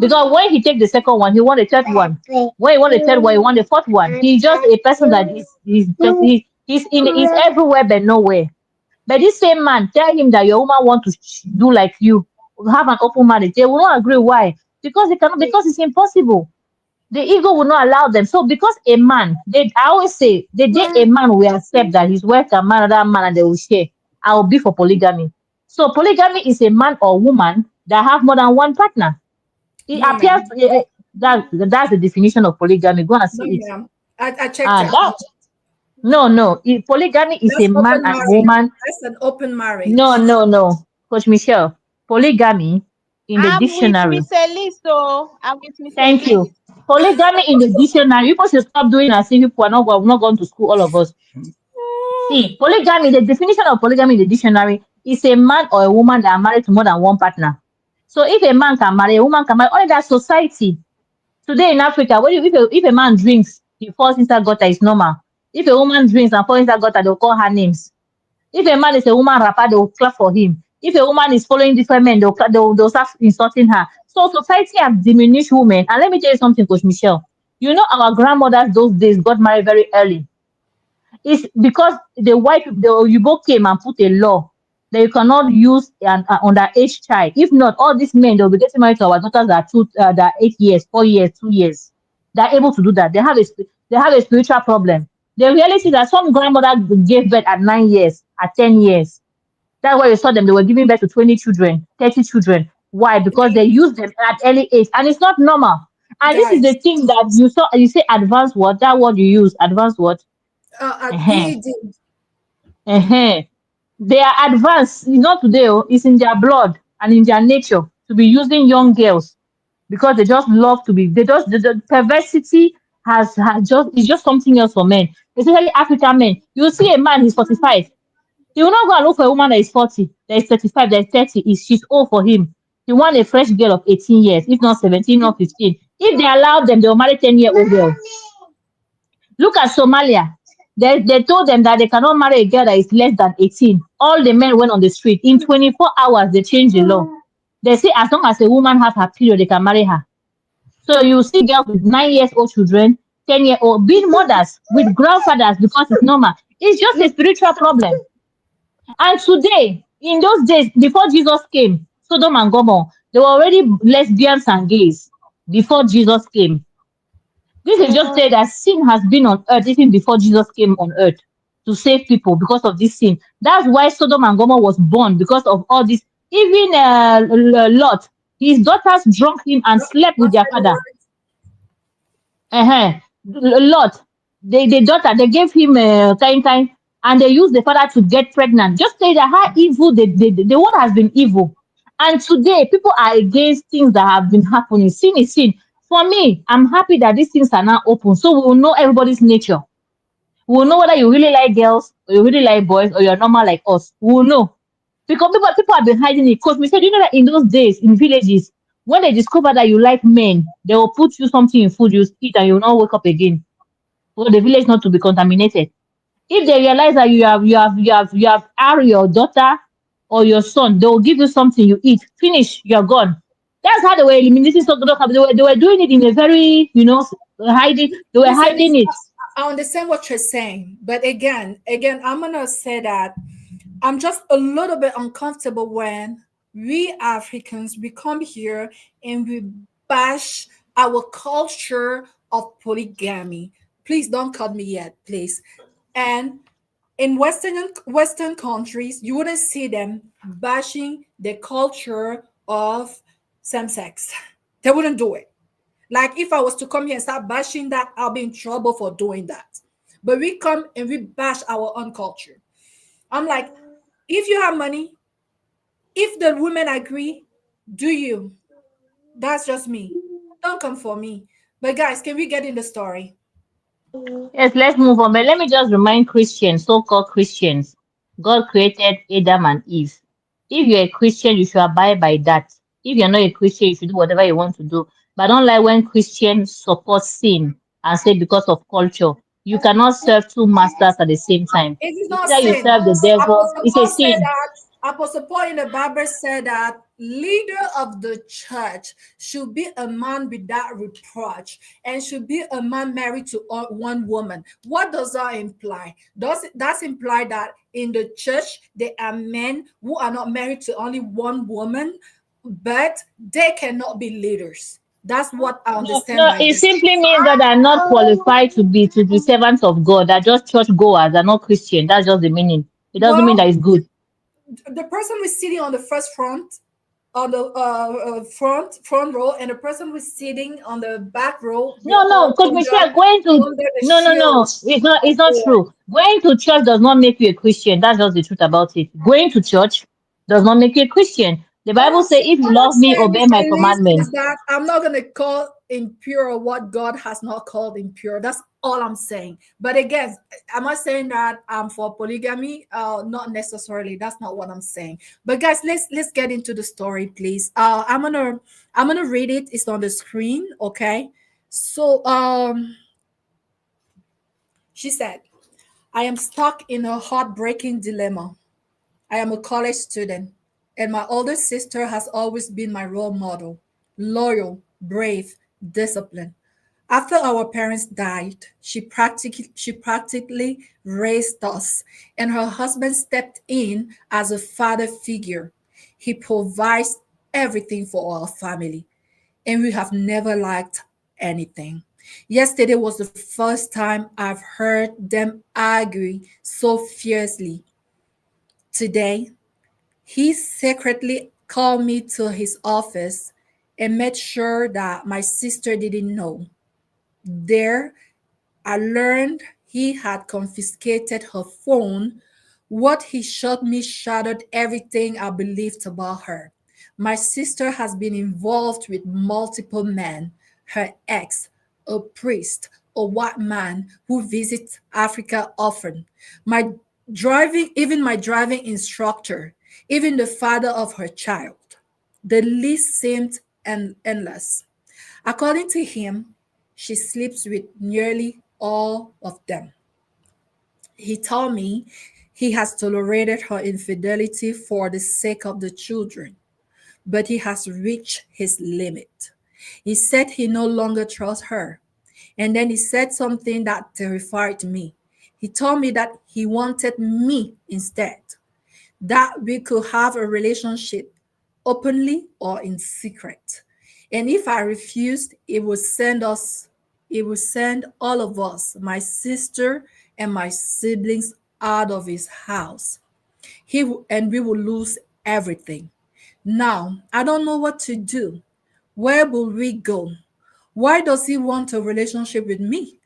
Because when he take the second one, he want a third one. When he want a third one, he want a fourth one. He's just a person that he's everywhere but nowhere. But this same man tell him that your woman want to do like you, have an open marriage. They will not agree. Why? Because they cannot. Because it's impossible. The ego will not allow them. So because a man, I always say, the day a man will accept that his wife can marry another man and they will share, I will be for polygamy. So polygamy is a man or woman that have more than one partner. It No, appears ma'am. that's the definition of polygamy. Go and No, see it. ma'am. I checked Ah, it. that no, no. Polygamy is a That's man open and marriage. woman. That's an open No, marriage. no, no. Coach Michelle, polygamy in the I'm with dictionary. Miss Elise, so I'm with Miss Thank Elise. you. Polygamy in the dictionary. People should stop doing as if people are not going to school, all of us. See, polygamy, the definition of polygamy in the dictionary is a man or a woman that are married to more than one partner. So if a man can marry, a woman can marry, only that society. Today in Africa, if a man drinks, he falls inside gutter, it's normal. If a woman drinks and falls inside gutter, they'll call her names. If a man is a woman rapper, they will clap for him. If a woman is following different men, they'll start insulting her. So society has diminished women. And let me tell you something, Coach Michelle. You know, our grandmothers those days got married very early. It's because the Oyibo came and put a law that you cannot use an underage child. If not, all these men they'll be getting married to our daughters that are 8 years, 4 years, 2 years. They're able to do that. They have a spiritual problem. The reality is that some grandmother gave birth at 9 years, at 10 years. That's why you saw them. They were giving birth to 20 children, 30 children. Why? Because they use them at early age, and it's not normal. And this is the Guys, thing that you saw. You say advanced what? That word you use, advanced what? at uh ED, They are advanced. It's not today. Oh, it's in their blood and in their nature to be using young girls because they just love to be. They just the perversity has just it's just something else for men, especially African men. You see a man, he's 45. He will not go and look for a woman that is 40, that is 35, that is 30. She's old for him. He want a fresh girl of 18 years, if not 17 or 15. If they allow them, they will marry 10-year-old girl. Look at Somalia. They told them that they cannot marry a girl that is less than 18. All the men went on the street. In 24 hours, they changed the law. They say as long as a woman has her period, they can marry her. So you see girls with 9 years old children, 10-year-old being mothers with grandfathers because it's normal. It's just a spiritual problem. And today, in those days, before Jesus came, Sodom and Gomorrah, they were already lesbians and gays before Jesus came. This is just say that sin has been on earth even before Jesus came on earth to save people because of this sin. That's why Sodom and Gomorrah was born because of all this. Even Lot, his daughters drunk him and slept with their after the father. word, Uh-huh. Lot, the daughter, they gave him kind, and they used the father to get pregnant. Just say that how evil the world has been evil. And today, people are against things that have been happening. Sin is sin. For me, I'm happy that these things are now open. So we will know everybody's nature. We will know whether you really like girls, or you really like boys, or you're normal like us. We will know. Because people have been hiding it. Because we said, you know that in those days, in villages, when they discover that you like men, they will put you something in food, you eat, and you will not wake up again. For the village not to be contaminated. If they realize that you have are your daughter or your son, they will give you something you eat. Finish, you're gone. That's how they were eliminating some. They were doing it in a very, hiding. They were Miss hiding Elise, it. I understand what you're saying, but again, I'm gonna say that I'm just a little bit uncomfortable when we Africans we come here and we bash our culture of polygamy. Please don't cut me yet, please. And in Western countries, you wouldn't see them bashing the culture of same sex. They wouldn't do it. Like if I was to come here and start bashing that, I'll be in trouble for doing that. But we come and we bash our own culture. I'm like, if you have money, If the women agree, do you? That's just me. Don't come for me. But guys, can we get in the story? Yes, let's move on. But let me just remind Christians, so-called Christians, God created Adam and Eve. If you're a Christian, you should abide by that. If you're not a Christian, you should do whatever you want to do. But don't like when Christians support sin and say because of culture. You cannot serve two masters at the same time. It is It's not either you sin. serve the devil, Apostle it's a Paul said sin. that. Apostle Paul in the Bible said that leader of the church should be a man without reproach and should be a man married to one woman. What does that imply? Does that imply that in the church there are men who are not married to only one woman, but they cannot be leaders? That's what I No, understand no, by it this. simply means that they're not qualified to be servants of God. They're just church goers. They're not Christian. That's just the meaning. It doesn't mean Well, that it's good. the person who's sitting on the first front on the front row, and the person who's sitting on the back row, they No, are no, all Coach Michelle, going to under the no, no, no. shield It's of not God. true. Going to church does not make you a Christian. That's just the truth about it. Going to church does not make you a Christian. The All Bible I'm says, if you all I'm love me, saying, obey Mr. my Elise, is commandments. that I'm not gonna call impure what God has not called impure. That's all I'm saying. But again, am I saying that I'm for polygamy? Not necessarily. That's not what I'm saying. But guys, let's get into the story, please. I'm gonna read it. It's on the screen. Okay. So she said, I am stuck in a heartbreaking dilemma. I am a college student, and my older sister has always been my role model, loyal, brave, disciplined. After our parents died, she practically raised us, and her husband stepped in as a father figure. He provides everything for our family, and we have never lacked anything. Yesterday was the first time I've heard them argue so fiercely. Today, he secretly called me to his office and made sure that my sister didn't know. There, I learned he had confiscated her phone. What he showed me shattered everything I believed about her. My sister has been involved with multiple men. Her ex, a priest, a white man who visits Africa often. My driving instructor, even the father of her child. The list seemed endless. According to him, she sleeps with nearly all of them. He told me he has tolerated her infidelity for the sake of the children, but he has reached his limit. He said he no longer trusts her. And then he said something that terrified me. He told me that he wanted me instead, that we could have a relationship openly or in secret. And if I refused, it would send all of us, my sister and my siblings, out of his house. And we will lose everything. Now, I don't know what to do. Where will we go? Why does he want a relationship with me?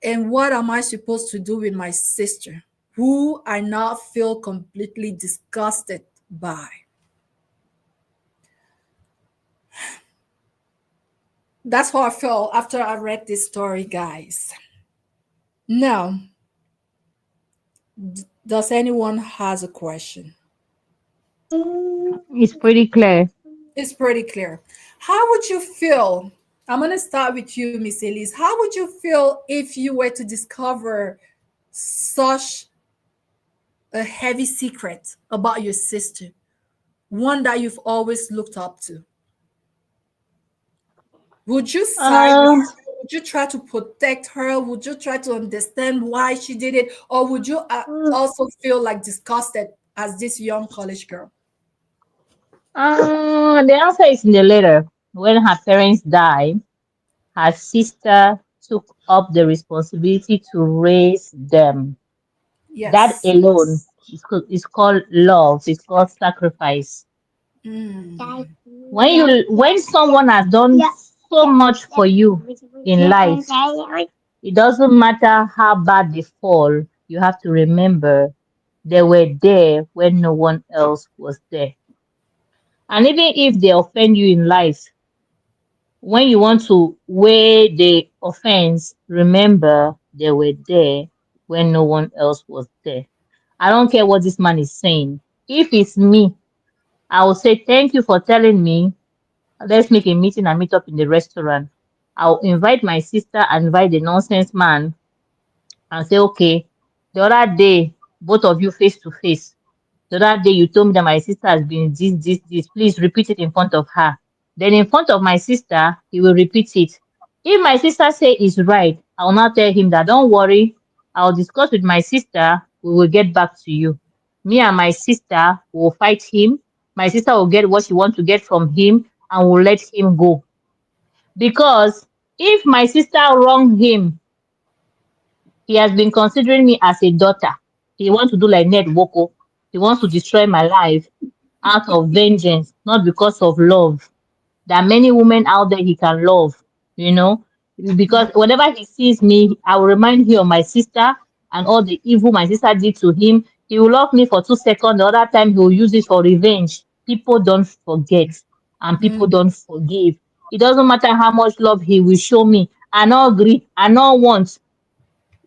And what am I supposed to do with my sister, who I now feel completely disgusted by? That's how I felt after I read this story, guys. Now, does anyone has a question? It's pretty clear. It's pretty clear. How would you feel? I'm gonna start with you, Miss Elise. How would you feel if you were to discover such a heavy secret about your sister, one that you've always looked up to? Would you side with Uh, her? Would you try to protect her? Would you try to understand why she did it? Or would you also feel like disgusted as this young college girl? the answer is in the letter. When her parents died, her sister took up the responsibility to raise them. That Yes. alone is called love. It's called sacrifice. Mm. When someone has done so much for you in life, it doesn't matter how bad they fall. You have to remember they were there when no one else was there. And even if they offend you in life, when you want to weigh the offense, remember they were there when no one else was there. I don't care what this man is saying. If it's me, I will say thank you for telling me. Let's make a meeting and meet up in the restaurant. I'll invite my sister and invite the nonsense man and say, okay, the other day, both of you face to face. The other day you told me that my sister has been this. Please repeat it in front of her. Then in front of my sister, he will repeat it. If my sister say it's right, I will now tell him that don't worry, I'll discuss with my sister. We will get back to you. Me and my sister will fight him. My sister will get what she wants to get from him and will let him go. Because if my sister wrong him, he has been considering me as a daughter. He wants to do like Ned Nwoko. He wants to destroy my life out of vengeance, not because of love. There are many women out there he can love, you know, because whenever he sees me, I will remind him of my sister and all the evil my sister did to him. He will love me for 2 seconds. The other time he will use it for revenge. People don't forget and people Mm. don't forgive. It doesn't matter how much love he will show me. I not agree. I not want.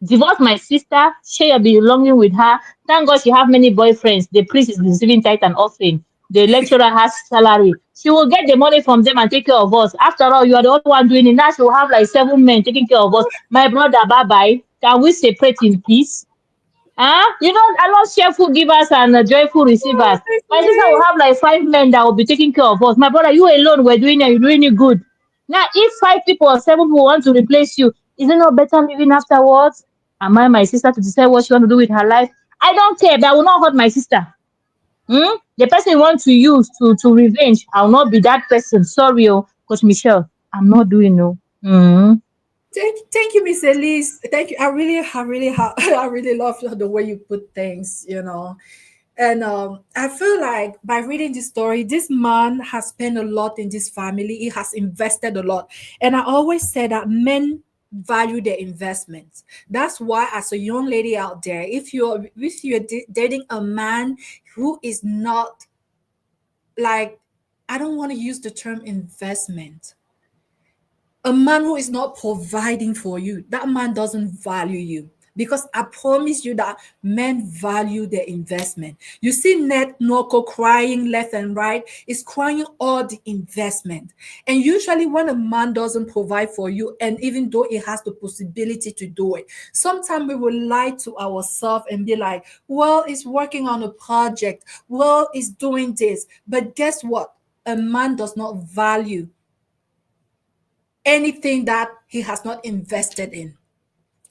Divorce my sister, share your belonging with her. Thank God she have many boyfriends. The priest is receiving tithe and offering. The lecturer has salary. She will get the money from them and take care of us. After all, you are the only one doing it. Now she will have like 7 men taking care of us. My brother, bye bye. Can we separate in peace? Huh? You know, I love cheerful givers and joyful receivers. Oh, Miss My sister will Lee. have like 5 men that will be taking care of us. My brother, you alone were doing it, you're doing it good. Now, if 5 people or 7 people want to replace you, is it not better living afterwards? Am I my sister to decide what she want to do with her life? I don't care, but I will not hurt my sister. Hmm? The person you want to use to revenge, I will not be that person. Sorry, oh, Coach Michelle. I'm not doing no. Hmm. Thank you, Miss Elise. Thank you. I really love the way you put things. And I feel like by reading this story, this man has spent a lot in this family. He has invested a lot. And I always say that men value their investments. That's why, as a young lady out there, if you're dating a man who is not like, I don't want to use the term investment, a man who is not providing for you, that man doesn't value you. Because I promise you that men value their investment. You see Ned Nwoko crying left and right, is crying all the investment. And usually when a man doesn't provide for you, and even though he has the possibility to do it, sometimes we will lie to ourselves and be like, well, he's working on a project. Well, he's doing this. But guess what? A man does not value anything that he has not invested in.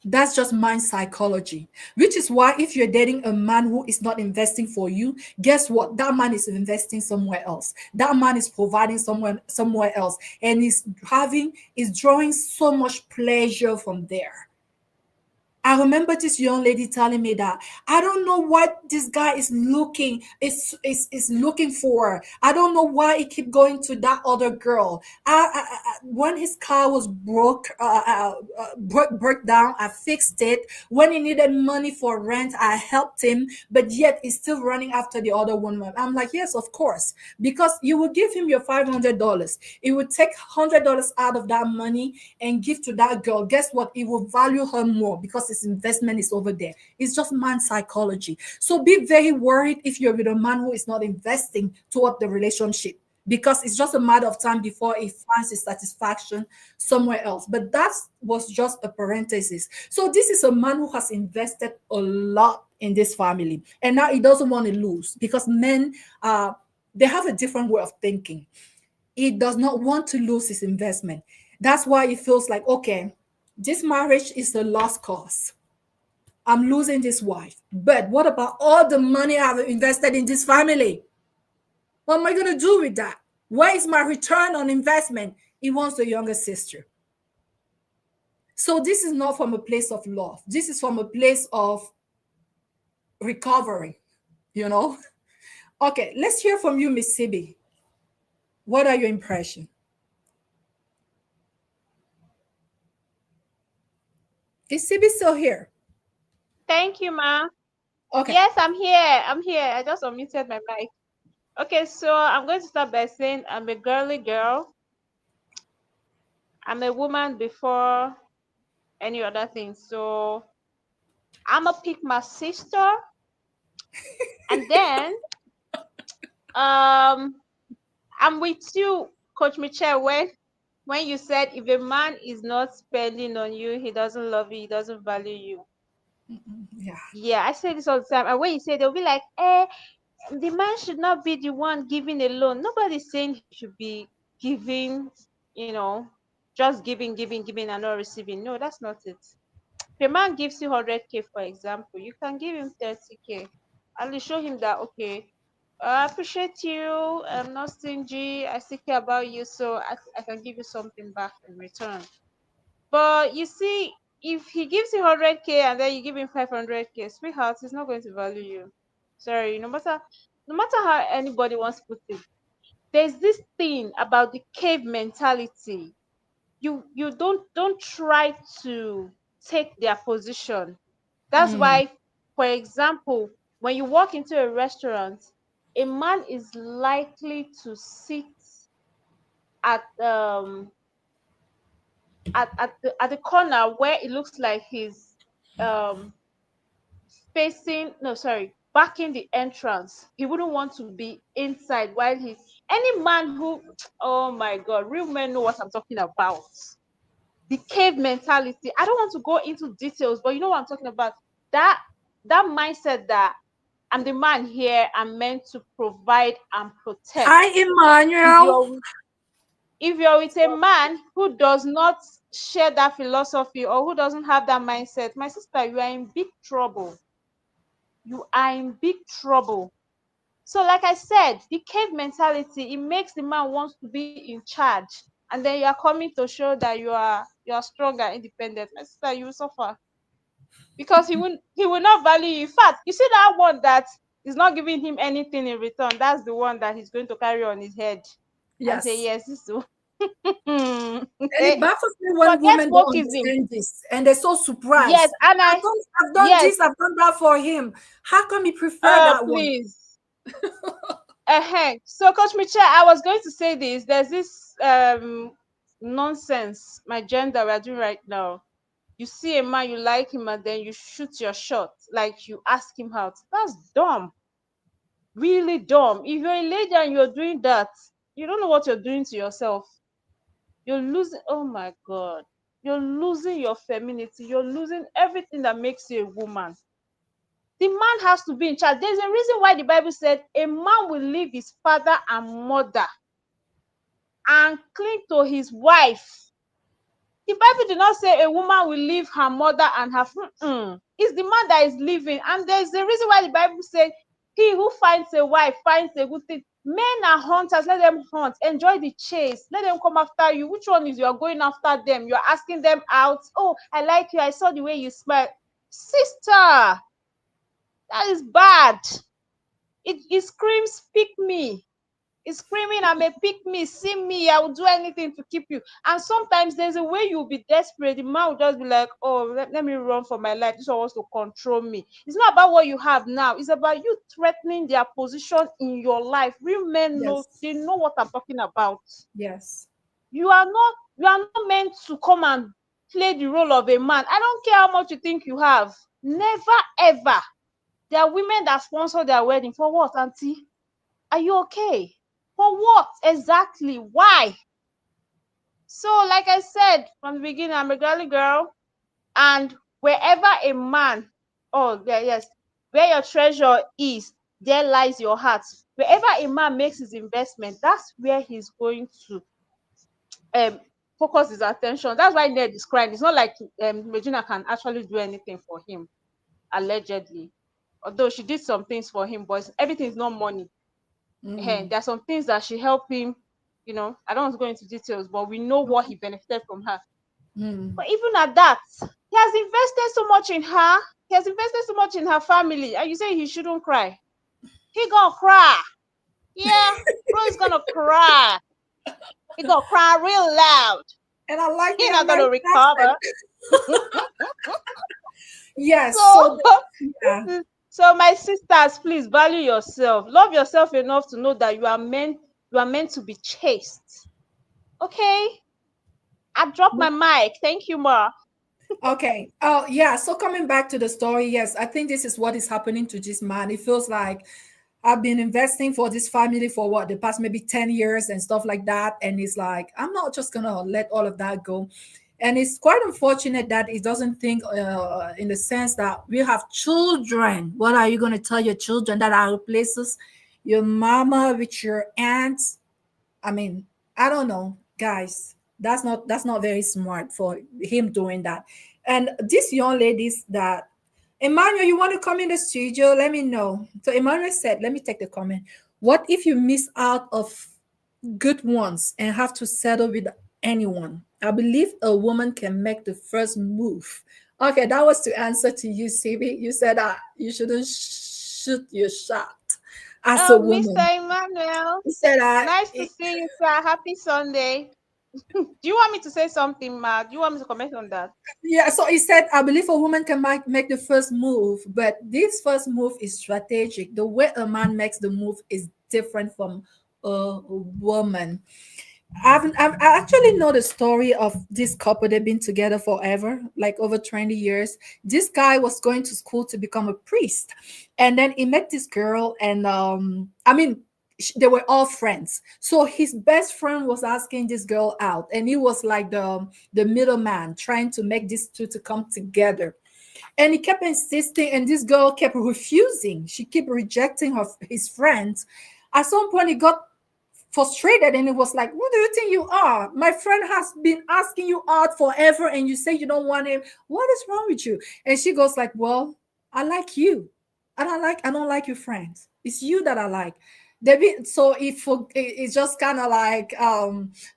That's just mind psychology, which is why if you're dating a man who is not investing for you, guess what? That man is investing somewhere else. That man is providing somewhere else, and is drawing so much pleasure from there. I remember this young lady telling me that I don't know what this guy is looking for. I don't know why he keep going to that other girl. When his car was broke down, I fixed it. When he needed money for rent, I helped him. But yet he's still running after the other woman. I'm like, yes, of course, because you will give him your $500. It would take $100 out of that money and give to that girl. Guess what? It will value her more because his investment is over there. It's just man psychology. So be very worried if you're with a man who is not investing toward the relationship, because it's just a matter of time before he finds his satisfaction somewhere else. But that was just a parenthesis. So this is a man who has invested a lot in this family, and now he doesn't want to lose, because men, they have a different way of thinking. He does not want to lose his investment. That's why he feels like, okay, this marriage is a lost cause. I'm losing this wife. But what about all the money I've invested in this family? What am I going to do with that? Where is my return on investment? He wants a younger sister. So this is not from a place of love. This is from a place of recovering, you know? Okay, let's hear from you, Miss Sibi. What are your impressions? Is Sibi still here? Thank you, ma. Okay. Yes, I'm here. I'm here. I just unmuted my mic. Okay, so I'm going to start by saying I'm a girly girl. I'm a woman before any other thing. So I'm gonna pick my sister, and then um I'm with you, Coach Michelle, when you said if a man is not spending on you, he doesn't love you, he doesn't value you. Yeah. Yeah, I say this all the time. And when you say, they'll be like, the man should not be the one giving a loan. Nobody's saying he should be giving, you know, just giving, and not receiving. No, that's not it. If a man gives you 100K, for example, you can give him 30K. And you show him that, okay, I appreciate you. I'm not stingy. I still care about you. So I can give you something back in return. But you see, if he gives you 100K and then you give him 500K, sweetheart, he's not going to value you. Sorry, no matter how anybody wants to put it, there's this thing about the cave mentality. You don't try to take their position. That's Mm. why, for example, when you walk into a restaurant, a man is likely to sit at at the corner where it looks like he's um facing, no, sorry, backing the entrance. He wouldn't want to be inside while he's any man who oh my god, real men know what I'm talking about. The cave mentality. I don't want to go into details, but you know what I'm talking about. That mindset that I'm the man here, I'm meant to provide and protect. Hi, If Emmanuel. you're with a man who does not share that philosophy or who doesn't have that mindset, my sister, you are in big trouble. You are in big trouble. So, like I said, the cave mentality, it makes the man wants to be in charge, and then you are coming to show that you are strong and independent. My sister, you will suffer because he will not value you. In fact, you see that one that is not giving him anything in return. That's the one that he's going to carry on his head and say, Yes. yes, this is And it baffles me when forget women don't wokeism. understand this and they're so Yes, surprised. and How I come I've done yes, this, I've done that for him? How come he prefer that one? please. So, Coach Michelle, I was going to say this. There's this nonsense, my gender we're doing right now. You see a man, you like him, and then you shoot your shot, like you ask him out. That's dumb, really dumb. If you're a lady and you're doing that, you don't know what you're doing to yourself. You're losing. Oh my God, you're losing your femininity. You're losing everything that makes you a woman. The man has to be in charge. There's a reason why the Bible said a man will leave his father and mother and cling to his wife. The Bible did not say a woman will leave her mother and her. It's the man that is leaving. And there's a reason why the Bible says he who finds a wife finds a good thing. Men are hunters. Let them hunt. Enjoy the chase. Let them come after you. Which one is you are going after them? You're asking them out. Oh, I like you. I saw the way you smile. Sister, that is bad. It screams, pick me. It's screaming, I'm a pick me, see me, I will do anything to keep you. And sometimes there's a way you'll be desperate. The man will just be like, oh, let me run for my life. This one wants to control me. It's not about what you have now, it's about you threatening their position in your life. Real men know, Yes. they know what I'm talking about. Yes. You are not meant to come and play the role of a man. I don't care how much you think you have. Never ever. There are women that sponsor their wedding. For what, auntie? Are you okay? For what exactly? Why? So, like I said from the beginning, I'm a girly girl, and wherever a man, oh yeah, yes, where your treasure is, there lies your heart. Wherever a man makes his investment, that's where he's going to um focus his attention. That's why Ned is crying. It's not like Regina can actually do anything for him, allegedly. Although she did some things for him, but everything is not money. Mm. There are some things that she helped him. I don't want to go into details, but we know what he benefited from her. Mm. But even at that, he has invested so much in her. He has invested so much in her family, and you say he shouldn't cry. He gonna cry. Yeah, bro is gonna cry. He gonna cry real loud. And I like He the not gonna American recover. accent. Yes. So So, yeah. So my sisters, please value yourself. Love yourself enough to know that you are meant to be chaste. Okay? I dropped my mic. Thank you, Ma. Okay. Oh, yeah. So coming back to the story, yes, I think this is what is happening to this man. It feels like I've been investing for this family for what the past maybe 10 years and stuff like that. And it's like, I'm not just gonna let all of that go. And it's quite unfortunate that he doesn't think in the sense that we have children. What are you gonna tell your children that are places? Your mama with your aunts. I mean, I don't know, guys. That's not very smart for him doing that. And these young ladies that Emmanuel, you want to come in the studio? Let me know. So Emmanuel said, let me take the comment. What if you miss out of good ones and have to settle with anyone? I believe a woman can make the first move. Okay, that was to answer to you, CB. You said you shouldn't shoot your shot as a Oh, Mr. woman. Emmanuel. You said Nice to see you, sir. Happy Sunday. Do you want me to say something, Ma? Do you want me to comment on that? yeah, so he said, I believe a woman can make the first move, but this first move is strategic. The way a man makes the move is different from a woman. I actually know the story of this couple. They've been together forever, like over 20 years. This guy was going to school to become a priest. And then he met this girl, and I mean, they were all friends. So his best friend was asking this girl out, and he was like the middleman trying to make these two to come together. And he kept insisting, and this girl kept refusing. She kept rejecting his friends. At some point, he got frustrated and it was like, who do you think you are? My friend has been asking you out forever and you say you don't want him. What is wrong with you? And she goes like, well, I like you. I don't like your friends. It's you that I like. So it's just kind of like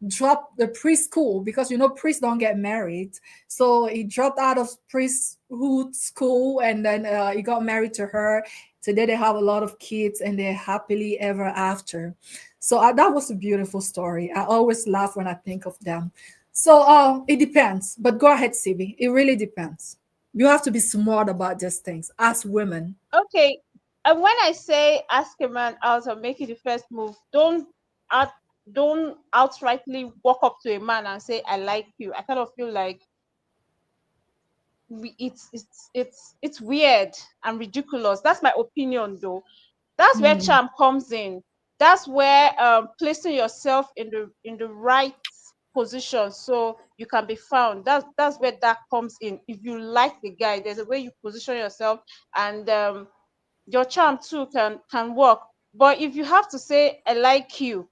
drop the preschool, because priests don't get married. So he dropped out of priesthood school, and then he got married to her. Today they have a lot of kids and they're happily ever after. So that was a beautiful story. I always laugh when I think of them. So it depends. But go ahead, Sibi. It really depends. You have to be smart about these things as women. Okay. And when I say ask a man out or make it the first move, out, don't outrightly walk up to a man and say I like you. I kind of feel like it's weird and ridiculous. That's my opinion, though. That's where Mm. charm comes in. That's where placing yourself in the right position so you can be found. That's where that comes in. If you like the guy, there's a way you position yourself, and your charm too can work. But if you have to say I like you,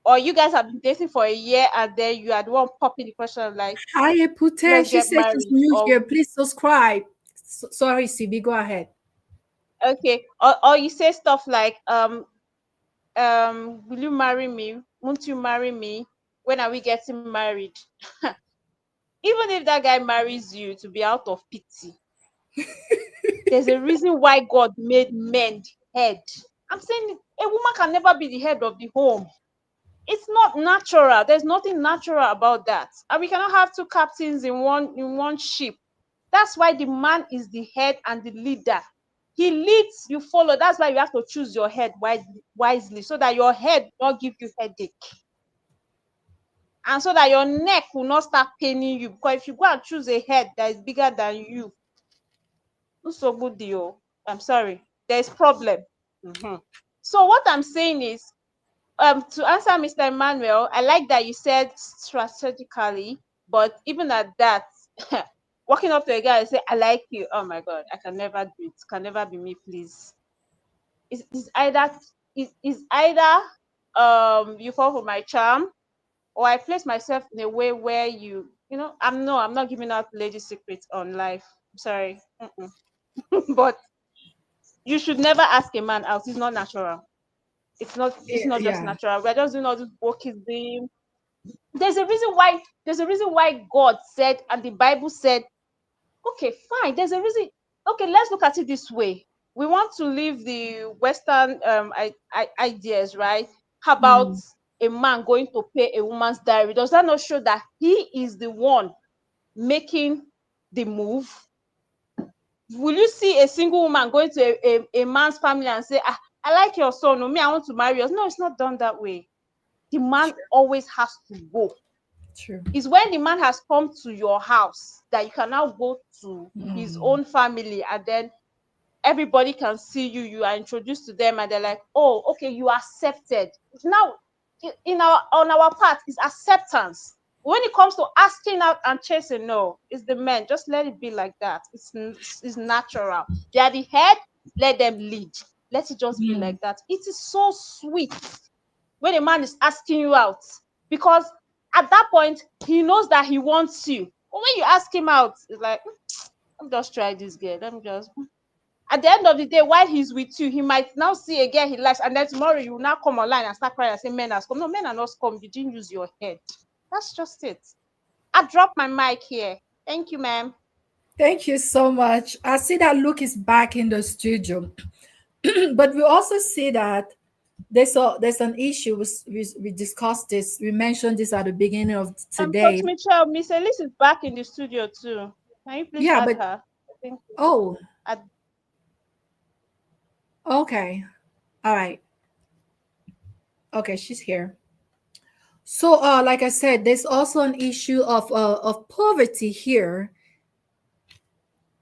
or you guys have been dating for a year and then you are the one popping the question of like, Hi, Pute. let's She get said she's married, new or here. Please subscribe. Sorry, Sibi. Go ahead. okay, or you say stuff like will you marry me? Won't you marry me? When are we getting married? Even if that guy marries you to be out of pity, there's a reason why God made men the head. I'm saying a woman can never be the head of the home. It's not natural. There's nothing natural about that. And we cannot have two captains in one ship. That's why the man is the head and the leader. He leads, you follow. That's why you have to choose your head wisely, so that your head will not give you headache, and so that your neck will not start paining you. Because if you go and choose a head that is bigger than you, not so good deal. I'm sorry, there's problem. Mhm. So what I'm saying is, to answer Mr. Emmanuel, I like that you said strategically, but even at that, walking up to a guy and say I like you, oh my god, I can never do it. Can never be me, please. It's either is either you fall for my charm, or I place myself in a way where I'm not giving out lady secrets on life. I'm sorry. Mm-mm. But you should never ask a man out. It's not natural. It's not just Yeah. natural. We're just doing all this wokeism. There's a reason why God said and the Bible said, okay, fine. There's a reason. Okay, let's look at it this way. We want to leave the Western ideas, right? How about Mm. a man going to pay a woman's diary? Does that not show that he is the one making the move? Will you see a single woman going to a man's family and say, ah, I like your son, no, me, I want to marry you? No, it's not done that way. The man always has to go. True. It's when the man has come to your house that you can now go to his own family, and then everybody can see you. You are introduced to them, and they're like, oh, okay, you are accepted. Now, in our on our part is acceptance. When it comes to asking out and chasing, no, it's the men. Just let it be like that. It's natural. They are the head. Let them lead. Let it just be like that. It is so sweet when a man is asking you out, because at that point he knows that he wants you. But when you ask him out, it's like, let me just try this girl. Let me just. At the end of the day, while he's with you, he might now see a girl he likes, and then tomorrow you will now come online and start crying and say men has come. No, men are not come. You didn't use your head. That's just it. I dropped my mic here. Thank you, ma'am. Thank you so much. I see that Luke is back in the studio. But we also see that there's an issue. We discussed this. We mentioned this at the beginning of Coach today. Mitchell, Miss Elise is back in the studio too. Can you please Yeah, add but her? I think oh, add. okay. All right. Okay, she's here. So like I said, there's also an issue of poverty here.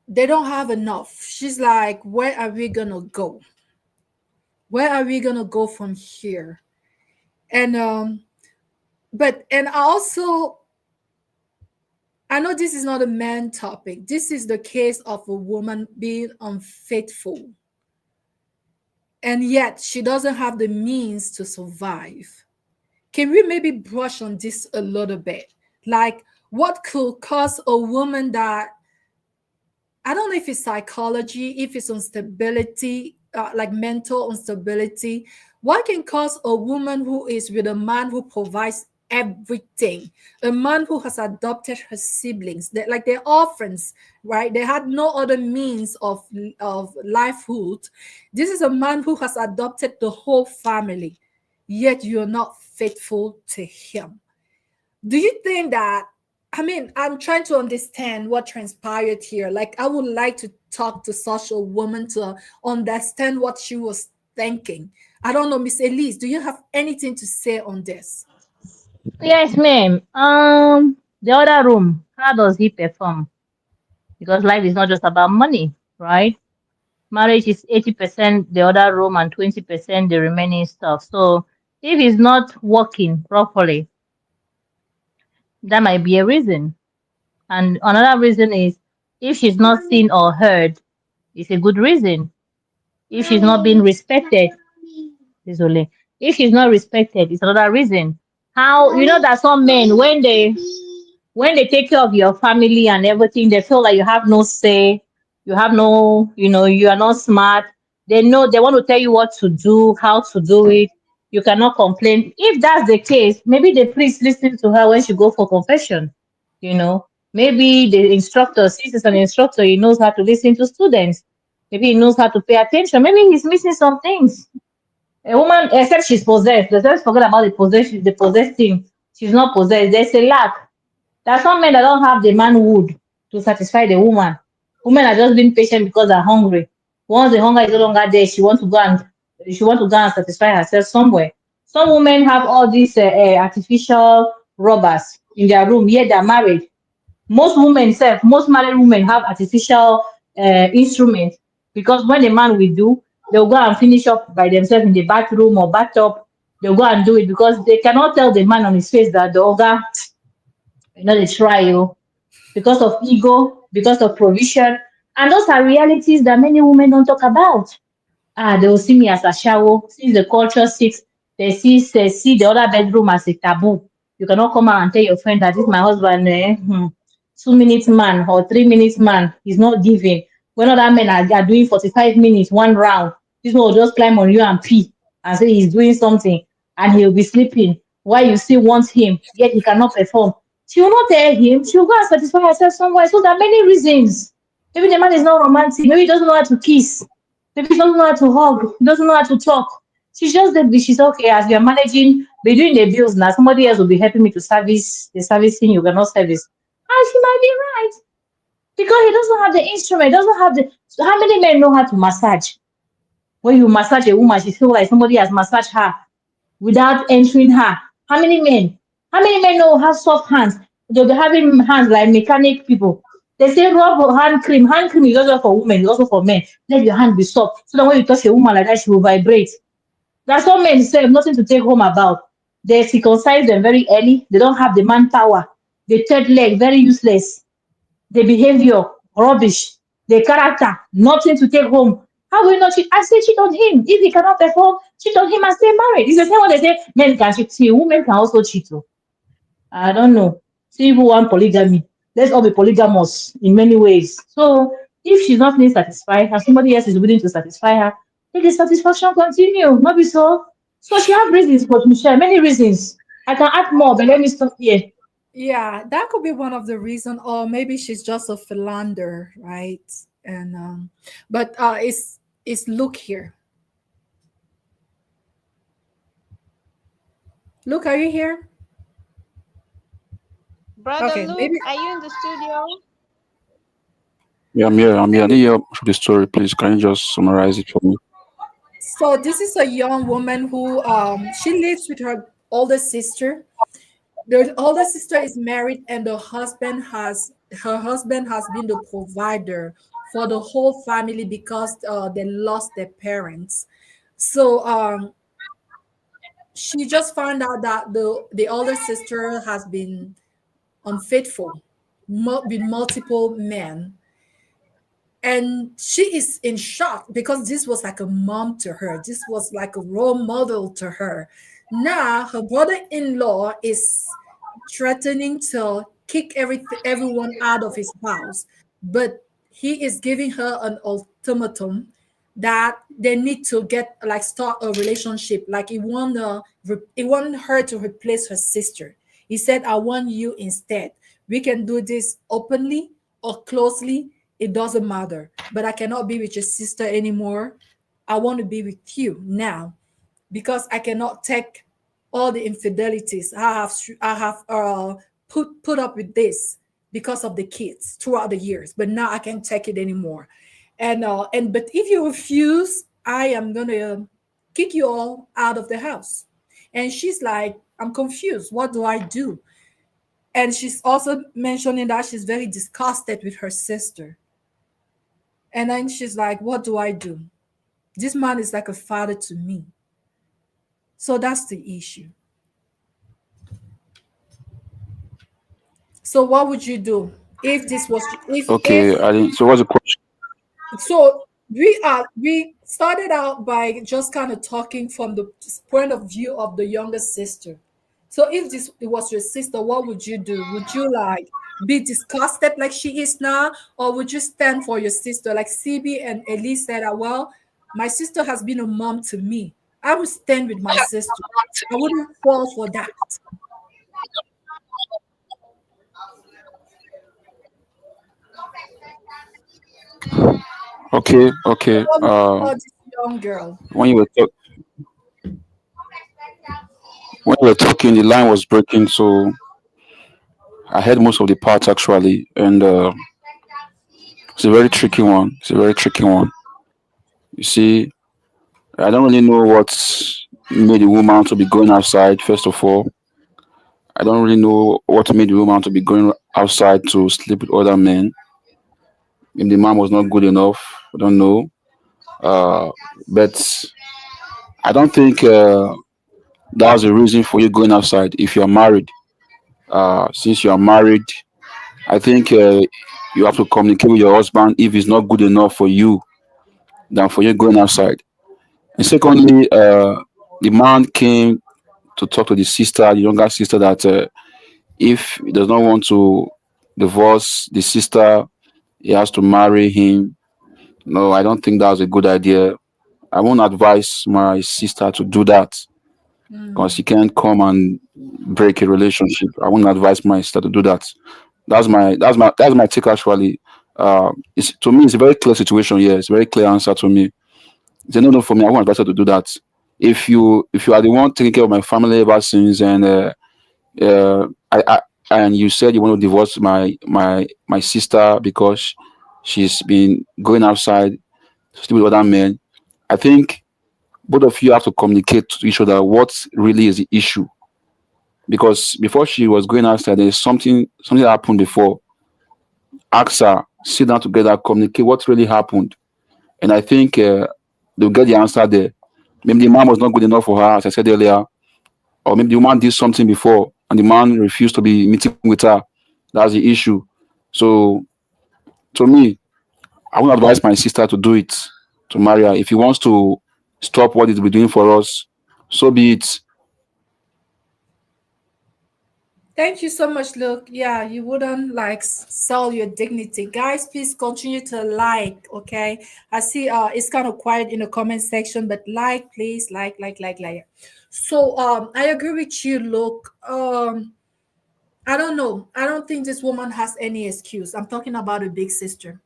They don't have enough. She's like, where are we gonna go? Where are we gonna go from here? And but and also I know this is not a man topic. This is the case of a woman being unfaithful. And yet she doesn't have the means to survive. Can we maybe brush on this a little bit? Like, what could cause a woman that, I don't know if it's psychology, if it's instability, like mental instability. What can cause a woman who is with a man who provides everything, a man who has adopted her siblings, like they're orphans, right? They had no other means of livelihood. This is a man who has adopted the whole family, yet you're not faithful to him. Do you think that, I mean, I'm trying to understand what transpired here. Like, I would like to talk to such a woman to understand what she was thinking. I don't know, Miss Elise, do you have anything to say on this? Yes, ma'am. The other room, how does he perform? Because life is not just about money, right? Marriage is 80% the other room and 20% the remaining stuff. So if he's not working properly, that might be a reason. And another reason is if she's not seen or heard, it's a good reason. If she's not being respected, it's only if she's not respected, it's another reason. How you know that some men when they take care of your family and everything, they feel like you have no say, you have no, you are not smart. They know they want to tell you what to do, how to do it. You cannot complain. If that's the case, maybe the priest listen to her when she go for confession. You know, maybe the instructor, since he's an instructor, he knows how to listen to students. Maybe he knows how to pay attention. Maybe he's missing some things. A woman, except she's possessed. Let's forget about the possessed thing. She's not possessed. There's a lack. There are some men that don't have the manhood to satisfy the woman. Women are just being patient because they're hungry. Once the hunger is no longer there, she want to go and satisfy herself somewhere. Some women have all these artificial rubbers in their room, yet they're married. Most married women have artificial instruments because when a man will do, they'll go and finish up by themselves in the bathroom or bathtub. They'll go and do it because they cannot tell the man on his face that the ogre, they try you because of ego, because of provision. And those are realities that many women don't talk about. They will see me as a shower. Since the culture seeks, they see the other bedroom as a taboo. You cannot come out and tell your friend that this my husband, 2 minutes man or 3 minutes man is not giving. When other men are doing 45 minutes, one round, this one will just climb on you and pee and say he's doing something and he'll be sleeping while you still want him, yet he cannot perform. She will not tell him, she will go and satisfy herself somewhere. So there are many reasons. Maybe the man is not romantic, maybe he doesn't know how to kiss. Maybe she doesn't know how to hug, she doesn't know how to talk. She's just that she's okay as we are managing, be doing the bills now. Somebody else will be helping me to service the servicing you cannot service. And she might be right Because he doesn't have the instrument, doesn't have the. So how many men know how to massage? When you massage a woman, she feel like somebody has massaged her without entering her. How many men? How many men know have soft hands? They'll be having hands like mechanic people. They say rub hand cream. Hand cream is also for women, it's also for men. Let your hand be soft. So that when you touch a woman like that, she will vibrate. That's what men say, nothing to take home about. They circumcise them very early. They don't have the manpower. The third leg, very useless. The behavior, rubbish. The character, nothing to take home. How will you not cheat? I say cheat on him. If he cannot perform, cheat on him and stay married. It's the same way they say men can cheat. See, women can also cheat. Oh. I don't know. See, people want polygamy. Let's all be polygamous in many ways. So if she's not feeling satisfied and somebody else is willing to satisfy her, let the satisfaction continue. Not be so. So she have reasons, but Michelle, many reasons. I can add more, but let me stop here. Yeah, that could be one of the reason, or maybe she's just a philander, right? And but it's look here. Look, are you here? Brother Okay, Luke, maybe. are you in the studio? Yeah, I'm here. I'm here. I need help for the story, please. Can you just summarize it for me? So this is a young woman who she lives with her older sister. The older sister is married, and her husband has been the provider for the whole family because they lost their parents. So she just found out that the older sister has been unfaithful with multiple men, and she is in shock because this was like a mom to her, this was like a role model to her. Now her brother-in-law is threatening to kick everyone out of his house, but he is giving her an ultimatum that they need to get like start a relationship. Like he want her to replace her sister. He said, I want you instead. We can do this openly or closely, it doesn't matter, but I cannot be with your sister anymore. I want to be with you now because I cannot take all the infidelities I have put up with this because of the kids throughout the years, but now I can't take it anymore. And but if you refuse, I am gonna kick you all out of the house. And she's like, I'm confused. What do I do? And she's also mentioning that she's very disgusted with her sister. And then she's like, what do I do? This man is like a father to me. So that's the issue. So what would you do if this was if Okay, I didn't. So what's the question? so we started out by just kind of talking from the point of view of the younger sister. So if this it was your sister, what would you do? Would you like be disgusted like she is now, or would you stand for your sister? Like CB and Elise said, well, my sister has been a mom to me. I would stand with my sister. I wouldn't fall for that. Okay, okay. What would you tell this young girl? When you were when you were talking, the line was breaking, so I heard most of the parts actually, and it's a very tricky one. It's a very tricky one. You see, I don't really know what made the woman to be going outside. First of all, I don't really know what made the woman to be going outside to sleep with other men. If the man was not good enough, I don't know. Uh, but I don't think that's a reason for you going outside if you are married. Since you are married, I think you have to communicate with your husband if it's not good enough for you than for you going outside. And secondly, the man came to talk to the sister, the younger sister, that if he does not want to divorce the sister, he has to marry him. No, I don't think that's a good idea. I won't advise my sister to do that because she can't come and break a relationship. I won't advise my sister to do that. That's my take actually. It's to me it's a very clear situation here. It's a very clear answer to me. It's a no for me. I won't advise her to do that. If you are the one taking care of my family ever since, and I and you said you want to divorce my sister because she's been going outside to sleep with other men. I think both of you have to communicate to each other what really is the issue. Because before she was going outside, there's something that happened before. Ask her, sit down together, communicate what really happened, and I think they'll get the answer there. Maybe the man was not good enough for her, as I said earlier, or maybe the woman did something before and the man refused to be meeting with her. That's the issue. So to me, I would advise my sister to do it, to marry her. If he wants to stop what he's been doing for us, so be it. Thank you so much, Luke. Yeah, you wouldn't like sell your dignity. Guys, please continue to like, okay? I see it's kind of quiet in the comment section, but like, please, like. So I agree with you, Luke. I don't know. I don't think this woman has any excuse. I'm talking about a big sister.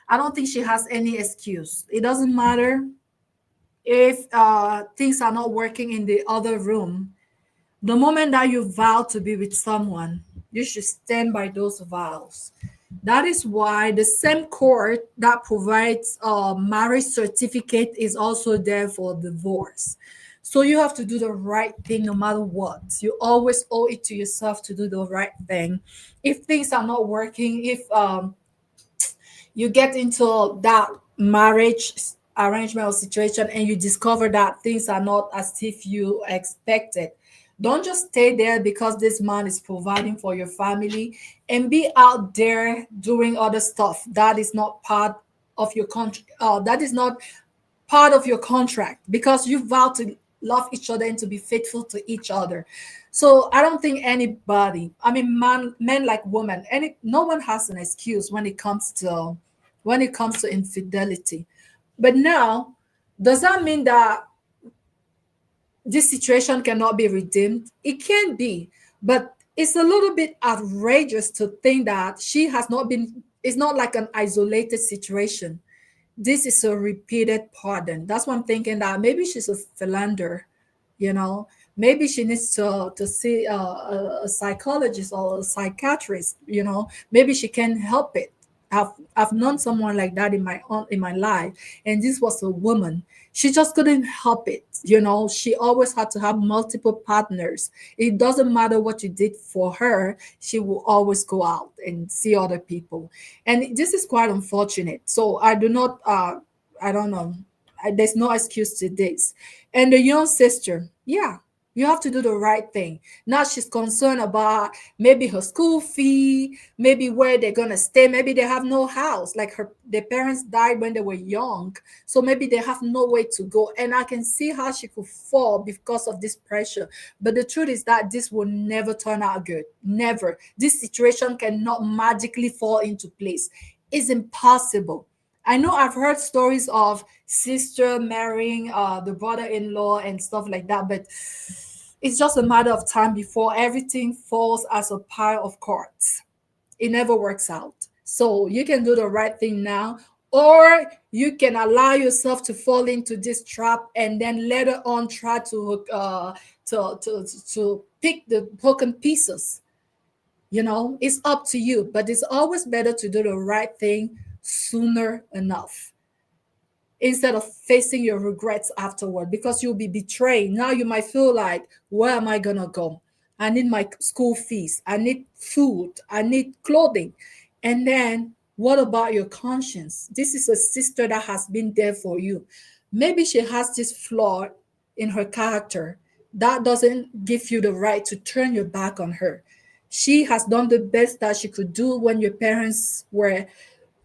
I don't think she has any excuse. It doesn't matter if things are not working in the other room. The moment that you vow to be with someone, you should stand by those vows. That is why the same court that provides a marriage certificate is also there for divorce. So you have to do the right thing no matter what. You always owe it to yourself to do the right thing. If things are not working, if you get into that marriage arrangement or situation and you discover that things are not as if you expected, don't just stay there because this man is providing for your family and be out there doing other stuff that is not part of your contract. That is not part of your contract because you vowed to love each other and to be faithful to each other. So I don't think anybody, I mean, men like women, no one has an excuse when it comes to infidelity. But now, does that mean that this situation cannot be redeemed? It can be, but it's a little bit outrageous to think that she has not been, it's not like an isolated situation. This is a repeated pattern. That's why I'm thinking that maybe she's a philanderer, you know. Maybe she needs to see a psychologist or a psychiatrist, you know. Maybe she can help it. I've known someone like that in my life, and this was a woman. She just couldn't help it, you know. She always had to have multiple partners. It doesn't matter what you did for her, she will always go out and see other people, and this is quite unfortunate. So I do not I don't know. There's no excuse to this. And the young sister, yeah, you have to do the right thing. Now she's concerned about maybe her school fee, maybe where they're gonna stay. Maybe they have no house. Like their parents died when they were young, so maybe they have no way to go. And I can see how she could fall because of this pressure. But the truth is that this will never turn out good. Never. This situation cannot magically fall into place. It's impossible. I know I've heard stories of sister marrying the brother-in-law and stuff like that, but it's just a matter of time before everything falls as a pile of cards. It never works out. So you can do the right thing now, or you can allow yourself to fall into this trap and then later on try to pick the broken pieces. You know, it's up to you, but it's always better to do the right thing sooner enough instead of facing your regrets afterward, because you'll be betrayed. Now you might feel like, where am I gonna go? I need my school fees, I need food, I need clothing. And then what about your conscience? This is a sister that has been there for you. Maybe she has this flaw in her character that doesn't give you the right to turn your back on her. She has done the best that she could do when your parents were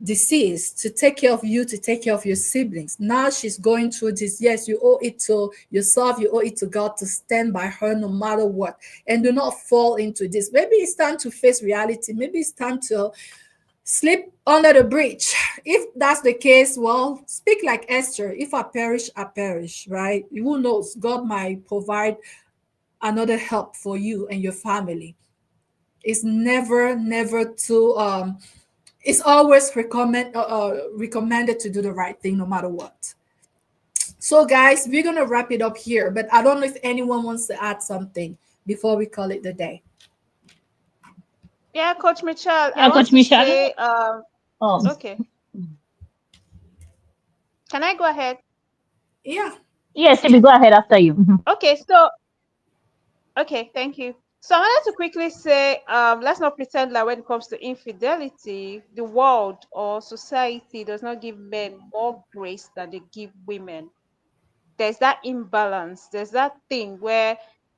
deceased, to take care of you, to take care of your siblings. Now she's going through this. Yes, you owe it to yourself, you owe it to God to stand by her no matter what. And do not fall into this. Maybe it's time to face reality. Maybe it's time to sleep under the bridge. If that's the case, well, speak like Esther. If I perish, I perish, right? Who knows? God might provide another help for you and your family. It's never too it's always recommended to do the right thing no matter what. So guys, we're gonna wrap it up here, but I don't know if anyone wants to add something before we call it the day. Yeah, Coach Michelle, I Yeah, want Coach to Michelle. say, Oh, okay. Can I go ahead? Yeah. yes, Sibi, go ahead after you. Mhm. Okay, so okay, thank you. So I wanted to quickly say, let's not pretend that when it comes to infidelity, the world or society does not give men more grace than they give women. There's that imbalance. There's that thing where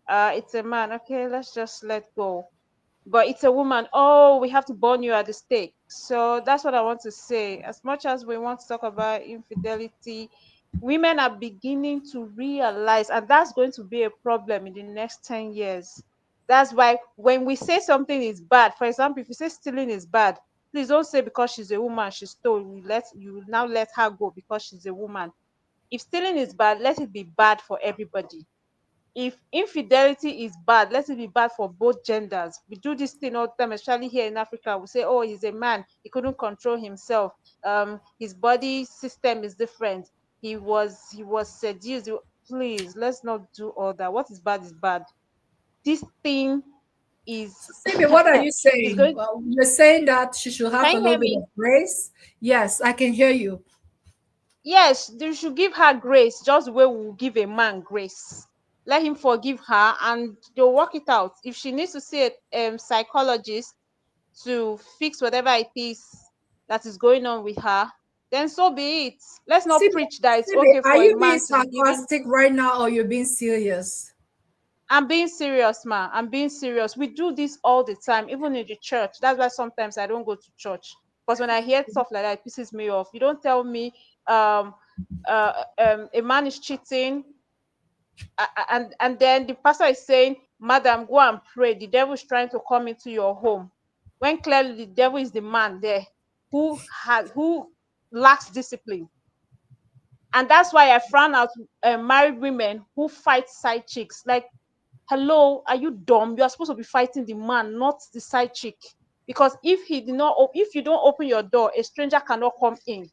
it's a man, okay, let's just let go. But it's a woman, oh, we have to burn you at the stake. So that's what I want to say. As much as we want to talk about infidelity, women are beginning to realize, and that's going to be a problem in the next 10 years. That's why when we say something is bad, for example, if you say stealing is bad, please don't say because she's a woman she stole, you will now let her go because she's a woman. If stealing is bad, let it be bad for everybody. If infidelity is bad, let it be bad for both genders. We do this thing all the time, especially here in Africa. We say, oh, he's a man, he couldn't control himself. His body system is different. He was seduced. Please, let's not do all that. What is bad is bad. This thing is So, Phoebe, what are you is saying? going. Well, you're saying that she should have Can a you little hear bit me? of grace. Yes, I can hear you. Yes, they should give her grace, just the way we will give a man grace. Let him forgive her and they'll work it out. If she needs to see a psychologist to fix whatever it is that is going on with her, then so be it. Let's not Phoebe, preach that it's Phoebe, okay are for a you being man to be giving. sarcastic right now or you're being serious? I'm being serious, man. I'm being serious. We do this all the time, even in the church. That's why sometimes I don't go to church. Because when I hear stuff like that, it pisses me off. You don't tell me um a man is cheating and then the pastor is saying, madam, go and pray, the devil is trying to come into your home, when clearly the devil is the man there who lacks discipline. And that's why I frown out married women who fight side chicks. Like, hello, are you dumb? You are supposed to be fighting the man, not the side chick. Because if you don't open your door, a stranger cannot come in.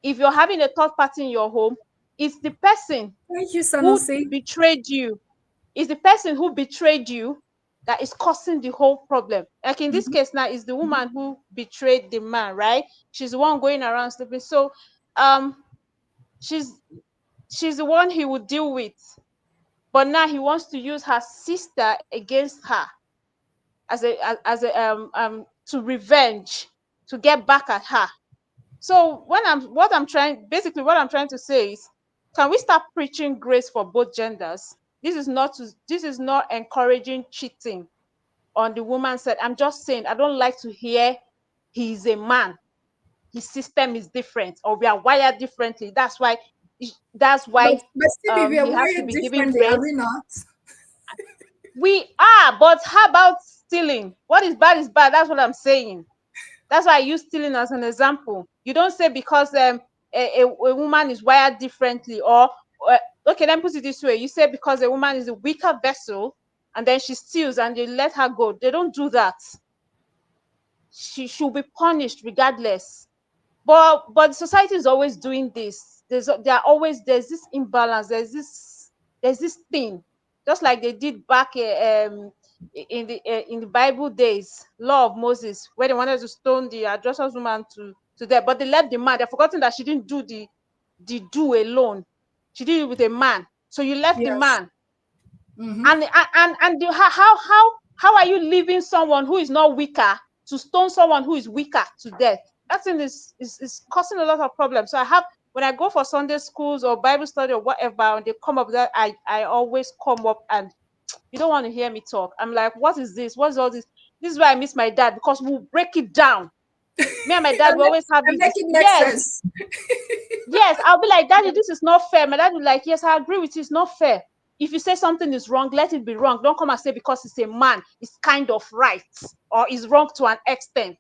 If you're having a third party in your home, it's the person Thank you, who Sanusi. betrayed you. It's the person who betrayed you that is causing the whole problem. Like in this Mhm. case now, it's the woman who betrayed the man, right? She's the one going around sleeping. So um she's she's the one he would deal with. But now he wants to use her sister against her as a to revenge, to get back at her. So what I'm trying to say is, can we start preaching grace for both genders? This is not encouraging cheating on the woman's side. I'm just saying I don't like to hear he's a man, his system is different, or we are wired differently. That's But why but Phoebe, we are he has to wired be given differently, are grace. we not? We are, but how about stealing? What is bad is bad. That's what I'm saying. That's why I use stealing as an example. You don't say because a woman is wired differently, or okay, let me put it this way. You say because a woman is a weaker vessel and then she steals and you let her go. They don't do that. She should be punished regardless. But society is always doing this. There's this imbalance. There's this thing, just like they did back in the Bible days, law of Moses, where they wanted to stone the adulterous woman to death, but they left the man. They've forgotten that she didn't do the do alone. She did it with a man. So you left the Yes. man, Mm-hmm. and how are you leaving someone who is not weaker to stone someone who is weaker to death? That thing is causing a lot of problems. So when I go for Sunday schools or Bible study or whatever, and they come up with that, I always come up and you don't want to hear me talk. I'm like, what is this? What's all this? This is why I miss my dad, because we'll break it down. Me and my dad and will make, always have and this. make it make Yes, sense. yes, I'll be like, Daddy, this is not fair. My dad will be like, yes, I agree with you, it's not fair. If you say something is wrong, let it be wrong. Don't come and say because it's a man, it's kind of right, or is wrong to an extent.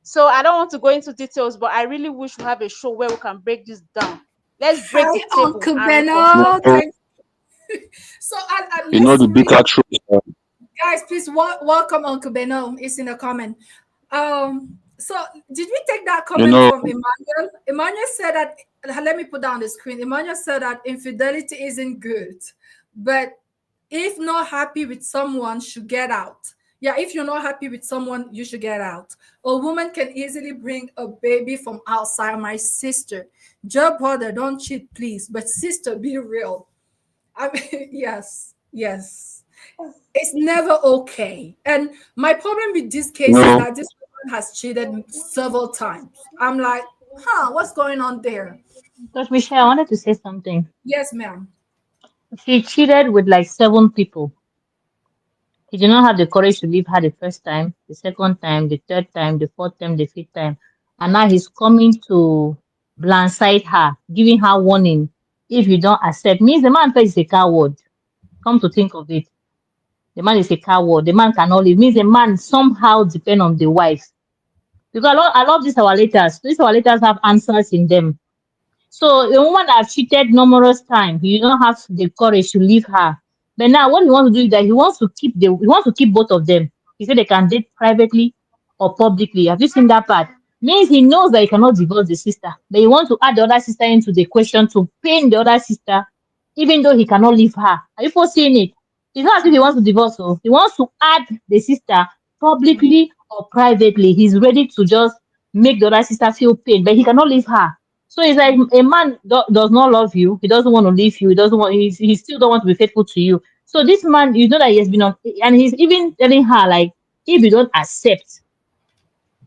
So I don't want to go into details, but I really wish we have a show where we can break this down. Let's break the Hi, table Uncle and You Beno. reconstruct. know, Thank so. you know Let's the read, bitter truth. guys. Please welcome Uncle Beno. It's in a comment. So did we take that You comment know, from Emmanuel? Emmanuel said that. Let me put down the screen. Emmanuel said that infidelity isn't good, but if not happy with someone, should get out. Yeah, if you're not happy with someone, you should get out. A woman can easily bring a baby from outside. My sister, Joe brother, don't cheat, please. But sister, be real. I mean, yes, yes. It's never okay. And my problem with this case is No, that this woman has cheated several times. I'm like, huh, what's going on there? Coach Michelle, I wanted to say something. Yes, ma'am. She cheated with like 7 people. He did not have the courage to leave her the first time, the second time, the third time, the fourth time, the fifth time. And now he's coming to blindside her, giving her warning. If you don't accept, means the man first is a coward. Come to think of it. The man is a coward. The man cannot leave. Means the man somehow depend on the wife. Because I love these our letters. These our letters have answers in them. So a woman that have cheated numerous times, you don't have the courage to leave her. But now what he wants to do is that he wants to keep both of them. He said they can date privately or publicly. Have you seen that part? Means he knows that he cannot divorce the sister, but he wants to add the other sister into the question to pain the other sister, even though he cannot leave her. Are you foreseeing it? It's not as if he wants to divorce her. He wants to add the sister publicly or privately. He's ready to just make the other sister feel pain, but he cannot leave her. So it's like a man does not love you. He doesn't want to leave you. He doesn't want. He still don't want to be faithful to you. So this man, you know that he has been on, and he's even telling her like, if you don't accept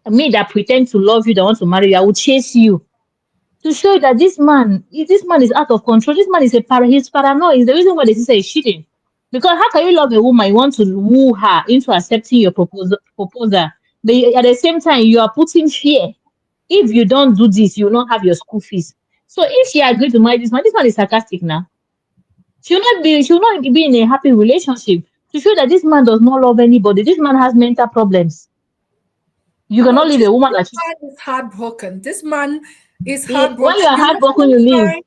me that pretend to love you, that want to marry you, I will chase you to show you that this man is out of control. This man is he's paranoid. It's the reason why the sister is cheating. Because how can you love a woman? You want to woo her into accepting your proposal, but at the same time you are putting fear. If you don't do this, you will not have your school fees. So if she agreed to marry this man is sarcastic now. She will not be in a happy relationship to show that this man does not love anybody. This man has mental problems. You No, cannot leave this a woman this that man is heartbroken. This man is when you heartbroken. are heartbroken, you leave.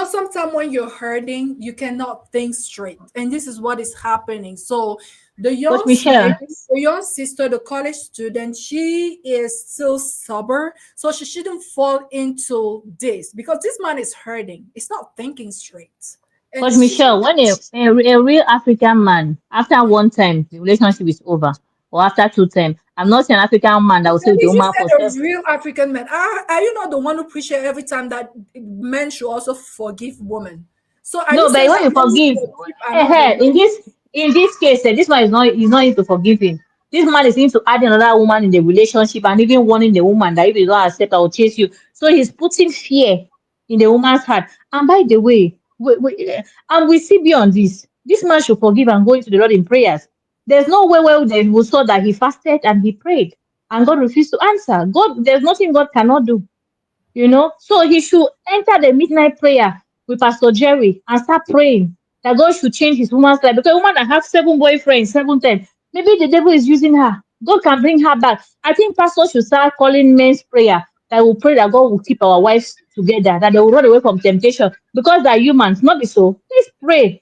Sometimes when you're hurting, you cannot think straight, and this is what is happening. So, But Michelle, the young sister, the college student, she is still sober, so she shouldn't fall into this because this man is hurting. It's not thinking straight, and Coach she should. Michelle, when a real African man, after one time, the relationship is over, or after two times, I'm not saying African man that will stay with a Did you woman for said a seven. real African man? Are you not the one who preaches every time that men should also forgive women? So are you No, but saying when that you men who forgive, forgive are not the real? in this case, this man is not into forgiving. This man is into adding another woman in the relationship and even warning the woman that if you don't accept, I will chase you. So he's putting fear in the woman's heart. And by the way, and we see beyond this. This man should forgive and go into the Lord in prayers. There's no way where they will saw that he fasted and he prayed and God refused to answer. There's nothing God cannot do. So he should enter the midnight prayer with Pastor Jerry and start praying that God should change his woman's life. Because a woman that has 7 boyfriends, 7 times, maybe the devil is using her. God can bring her back. I think pastors should start calling men's prayer that will pray that God will keep our wives together, that they will run away from temptation because they're humans, not be so. Please pray.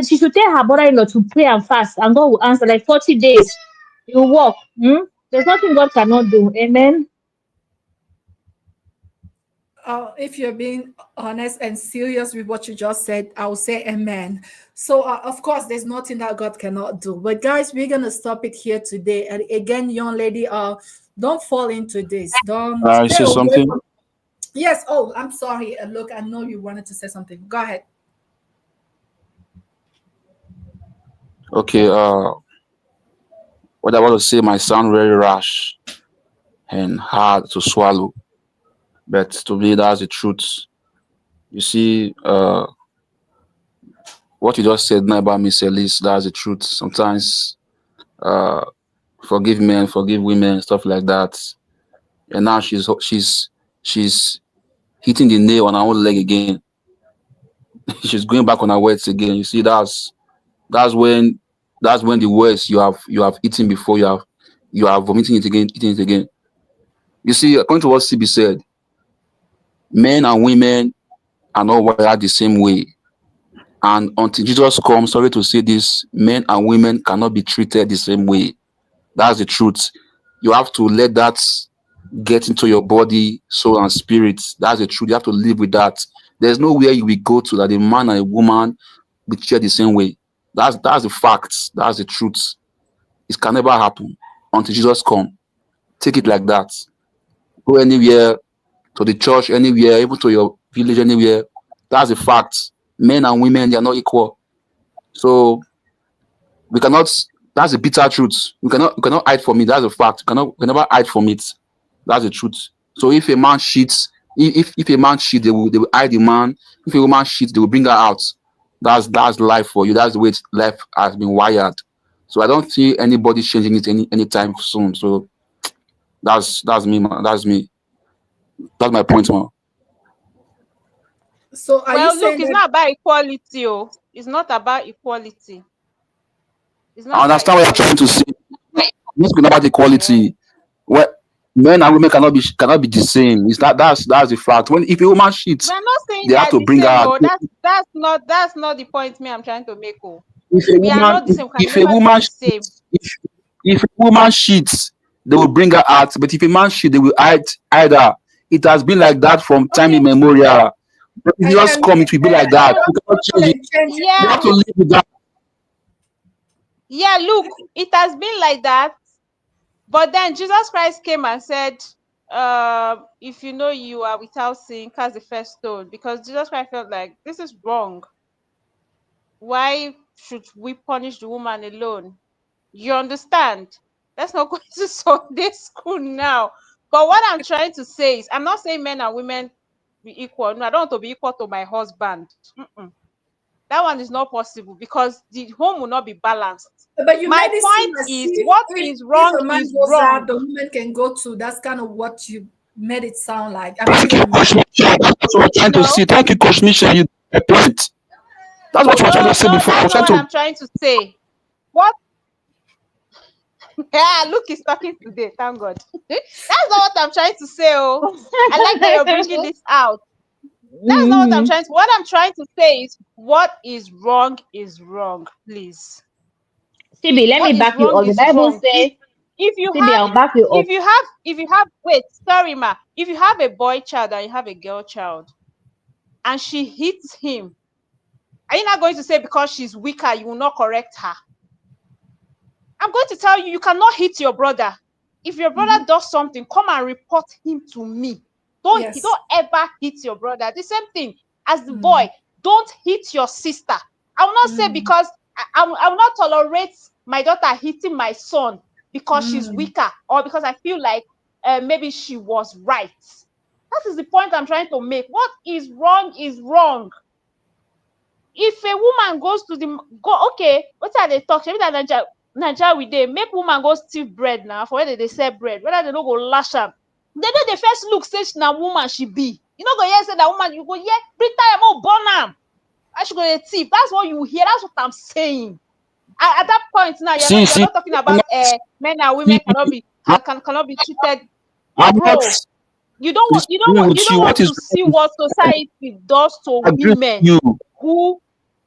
She should tell her brother-in-law to pray and fast, and God will answer like 40 days. It will work. There's nothing God cannot do. Amen. If you're being honest and serious with what you just said, I will say amen. So, of course, there's nothing that God cannot do. But, guys, we're going to stop it here today. And again, young lady, don't fall into this. Don't I stay see away something. from. Yes. Oh, I'm sorry. Look, I know you wanted to say something. Go ahead. Okay, what I want to say might sound very rash and hard to swallow, but to me, that's the truth. You see, what you just said now about Miss Elise, that's the truth. Sometimes, uh, forgive men, forgive women, stuff like that. And now she's hitting the nail on her own leg again. She's going back on her words again. You see, that's when that's when the words you have eaten before you are vomiting it again, eating it again. You see, according to what CB said, men and women are not wired the same way. And until Jesus comes, sorry to say this, men and women cannot be treated the same way. That's the truth. You have to let that get into your body, soul, and spirit. That's the truth. You have to live with that. There's nowhere you will go to that a man and a woman will treat the same way. That's the facts. That's the truth. it can never happen until Jesus come. Take it like that. Go anywhere, to the church, anywhere, even to your village, anywhere. That's a fact. Men and women, they are not equal. So we cannot. That's the bitter truth. We cannot hide from it. That's a fact. We can never hide from it. That's the truth. So if a man cheats, if a man cheats, they will hide the man. If a woman cheats, they will bring her out. That's life for you. That's the way life has been wired. So I don't see anybody changing it anytime soon. So that's me, man. That's me. That's my point, man. So are you Well, look, saying it's that? not about equality. Oh, it's not about equality. It's not I about understand what you're trying to equality. say. It's not about Yeah. equality. Well, men and women cannot be the same. It's not that's the fact. When if a woman cheats, We're not saying they they have are to the bring her same. out. Oh, that's not the point me I'm trying to make. Oh, If a we are woman not the same. We can if a never be woman the same. cheats, if a woman cheats, they will bring her out. But if a man cheats, they will hide her. It has been like that from time Okay. immemorial. But if you just come, it will be like that. God You cannot change it. can change it You Yeah, have to now. live with that. yeah. Look, it has been like that. But then Jesus Christ came and said, if you know you are without sin, cast the first stone. Because Jesus Christ felt like this is wrong. Why should we punish the woman alone? You understand? Let's not go to Sunday school now. But what I'm trying to say is, I'm not saying men and women be equal. No, I don't want to be equal to my husband. Mm-mm. That one is not possible because the home will not be balanced. But you My made it seem point as is, if what if, is if wrong a man is goes out, wrong. the woman can go too. That's kind of what you made it sound like. I mean, Thank you you, and Coach Michelle. That's what I'm trying to No, say. Thank you, Coach Michelle. You got a point. That's what you were trying no, to say no, before. I that's was not trying what to I'm trying to say. What? Yeah, look, he's talking today. Thank God. That's not what I'm trying to say. Oh, I like that you're bringing this out. That's not what I'm Mhm. trying to. What I'm trying to say is, what is wrong, please. CB, let What me is back you wrong up. The is Bible wrong. says, If you CB, have, I'll back you up. wait, sorry, ma. If you have a boy child and you have a girl child, and she hits him, are you not going to say because she's weaker, you will not correct her? I'm going to tell you, you cannot hit your brother. If your brother does something, come and report him to me. yes. Don't ever hit your brother. The same thing as the Mm, boy. Don't hit your sister. I will not say mm, because I will not tolerate my daughter hitting my son because she's mm. weaker or because I feel like maybe she was right. That is the point I'm trying to make. What is wrong is wrong. If a woman goes to the go, okay, what are they talk? Maybe that Nigeria we dey make woman go steal bread now for where they sell bread, whether they no go lash am. They know the first look say na woman she be. You no go hear say that woman, you go hear bring time oh burn am. I should go dey thief. That's what you hear. That's what I'm saying. At that point now, see, you're see, not talking I'm about not, men and women see, cannot be treated. I'm not Bro, you don't want disagreeing you with don't you. want What is to see what society does to I agree with women you. who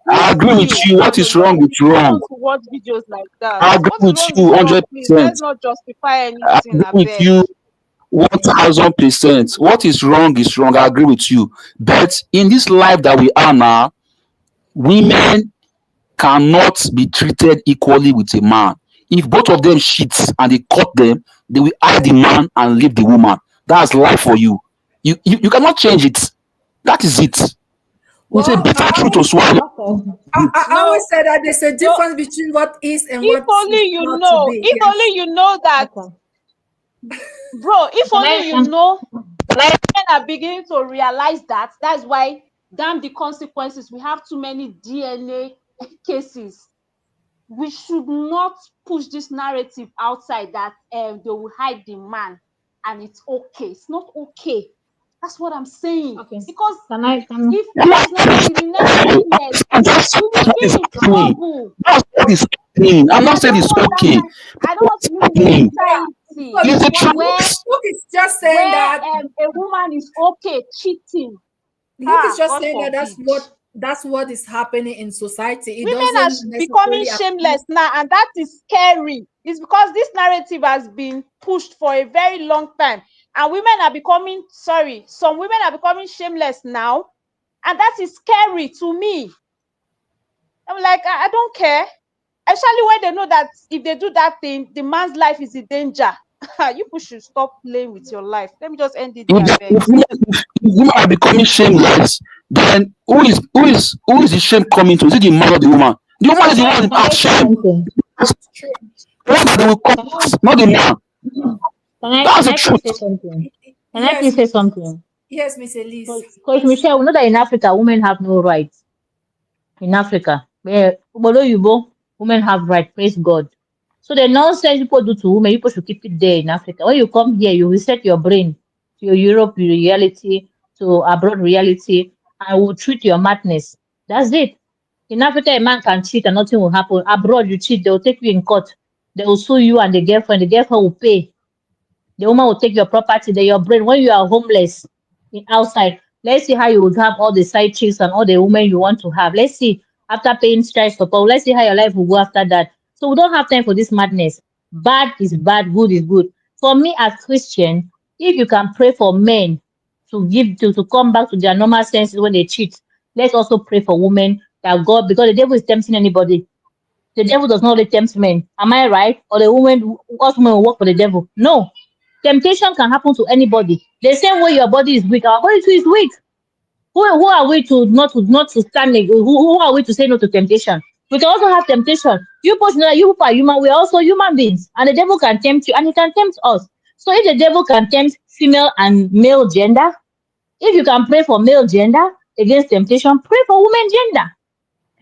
I agree with steal you. and What to is wrong with you don't wrong? want to watch videos like that. I agree What is with wrong you is wrong, please. Let's 100%. not justify I anything, agree I with beg. you 1000%. What is wrong is wrong. I agree with you. But in this life that we are now, women cannot be treated equally with a man. If both of them cheat and they caught them, they will hide the man and leave the woman. That's life for you. You cannot change it. That is it. It's a Well, bitter truth to swallow. Okay. I No, always say that there's a no. difference between what is and If what only is you not to know, be. if Yes. only you know that, Okay. bro, if Can only I you can, know can I men are beginning to realize that. That's why, damn the consequences. We have too many DNA cases. We should not push this narrative outside that they will hide the man and it's okay. It's not okay. That's what I'm saying. okay. Because Can I can if there is not till the next witness, we will What is be in happening? trouble. That's what is happening. I'm not I saying don't it's want that okay. kind. I don't want What's to live in a happening? Yeah. society Is the where truth. Look is just saying that. a woman is okay cheating. Luke is Ah, just God saying that forbid. that's what is happening in society. It Women are doesn't becoming necessarily apply. shameless now, and that is scary. It's because this narrative has been pushed for a very long time, and women are becoming some women are becoming shameless now, and that is scary to me. I'm like, I don't care. Especially when they know that if they do that thing, the man's life is in danger. You people should stop playing with your life. Let me just end it there, I beg. If women are becoming shameless, then who is the shame coming to? Is it the man or the woman? The woman is the one Can that I has say shame. something? True. The one that they will come, Can I not the man. That's can the I please truth. say something? Can I Yes, please say something? yes, Miss Elise. Coach Michelle, we know that in Africa women have no rights. In Africa, where although you both women have rights, praise God. So the nonsense people do to women, people should keep it there in Africa. When you come here, you reset your brain to your Europe reality, to abroad reality, and will treat your madness. That's it. In Africa, a man can cheat and nothing will happen. Abroad, you cheat, they will take you in court. They will sue you and the girlfriend. The girlfriend will pay. The woman will take your property, then your brain. When you are homeless outside, let's see how you would have all the side chicks and all the women you want to have. Let's see after paying child support. Let's see how your life will go after that. So we don't have time for this madness. Bad is bad, good is good. For me as Christian, if you can pray for men to come back to their normal senses when they cheat, let's also pray for women that God, because the devil is tempting anybody. The devil does not only tempt men. Am I right? Or the woman, us women will work for the devil? No. Temptation can happen to anybody. The same way your body is weak, our body too is weak. Who are we to not to stand? Who are we to say no to temptation? We can also have temptation. You person know that you are human. We are also human beings, and the devil can tempt you, and he can tempt us. So if the devil can tempt female and male gender, if you can pray for male gender against temptation, pray for women gender.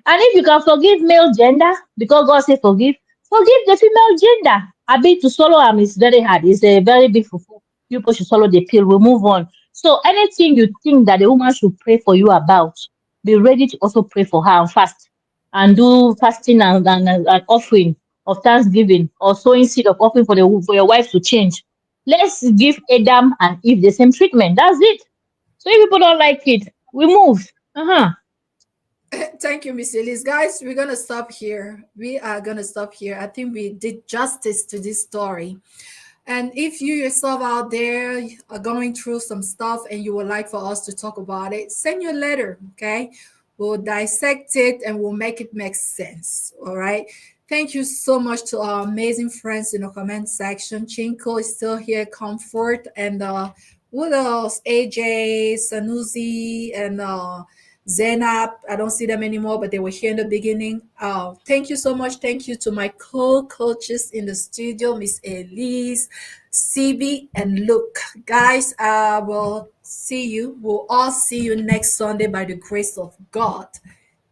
And if you can forgive male gender, because God said forgive the female gender. A bit to swallow am is very hard. It's a very big fufu. You people should swallow the pill. We'll move on. So anything you think that the woman should pray for you about, be ready to also pray for her and fast. And do fasting and offering of thanksgiving or sowing seed of offering for your wife to change. Let's give Adam and Eve the same treatment. That's it. So if people don't like it, we move. Uh-huh. Thank you, Miss Elise. Guys, we're gonna stop here. We are gonna stop here. I think we did justice to this story. And if you yourself out there are going through some stuff and you would like for us to talk about it, send your letter, okay? We'll dissect it and we'll make it make sense. All right. Thank you so much to our amazing friends in the comment section. Chinko is still here, Comfort, and what else? AJ, Sanusi, and Zainab. I don't see them anymore, but they were here in the beginning. Thank you so much. Thank you to my co-coaches in the studio, Miss Elise, CB, and Luke. Guys, I will see you. We'll all see you next Sunday by the grace of God.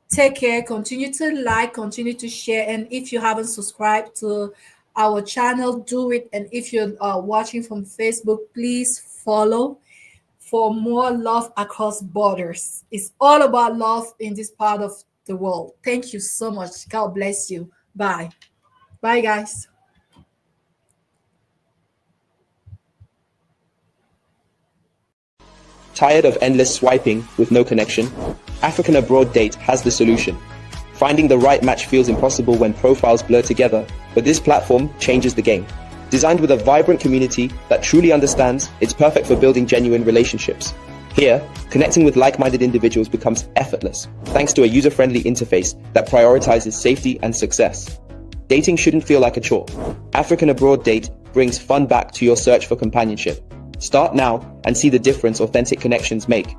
Take care. Continue to like, continue to share. And if you haven't subscribed to our channel, do it. And if you're watching from Facebook, please follow for more love across borders. It's all about love in this part of the world. Thank you so much. God bless you. Bye. Bye, guys. Tired of endless swiping with no connection? African Abroad Date has the solution. Finding the right match feels impossible when profiles blur together, but this platform changes the game. Designed with a vibrant community that truly understands, it's perfect for building genuine relationships. Here, connecting with like-minded individuals becomes effortless, thanks to a user-friendly interface that prioritizes safety and success. Dating shouldn't feel like a chore. African Abroad Date brings fun back to your search for companionship. Start now and see the difference authentic connections make.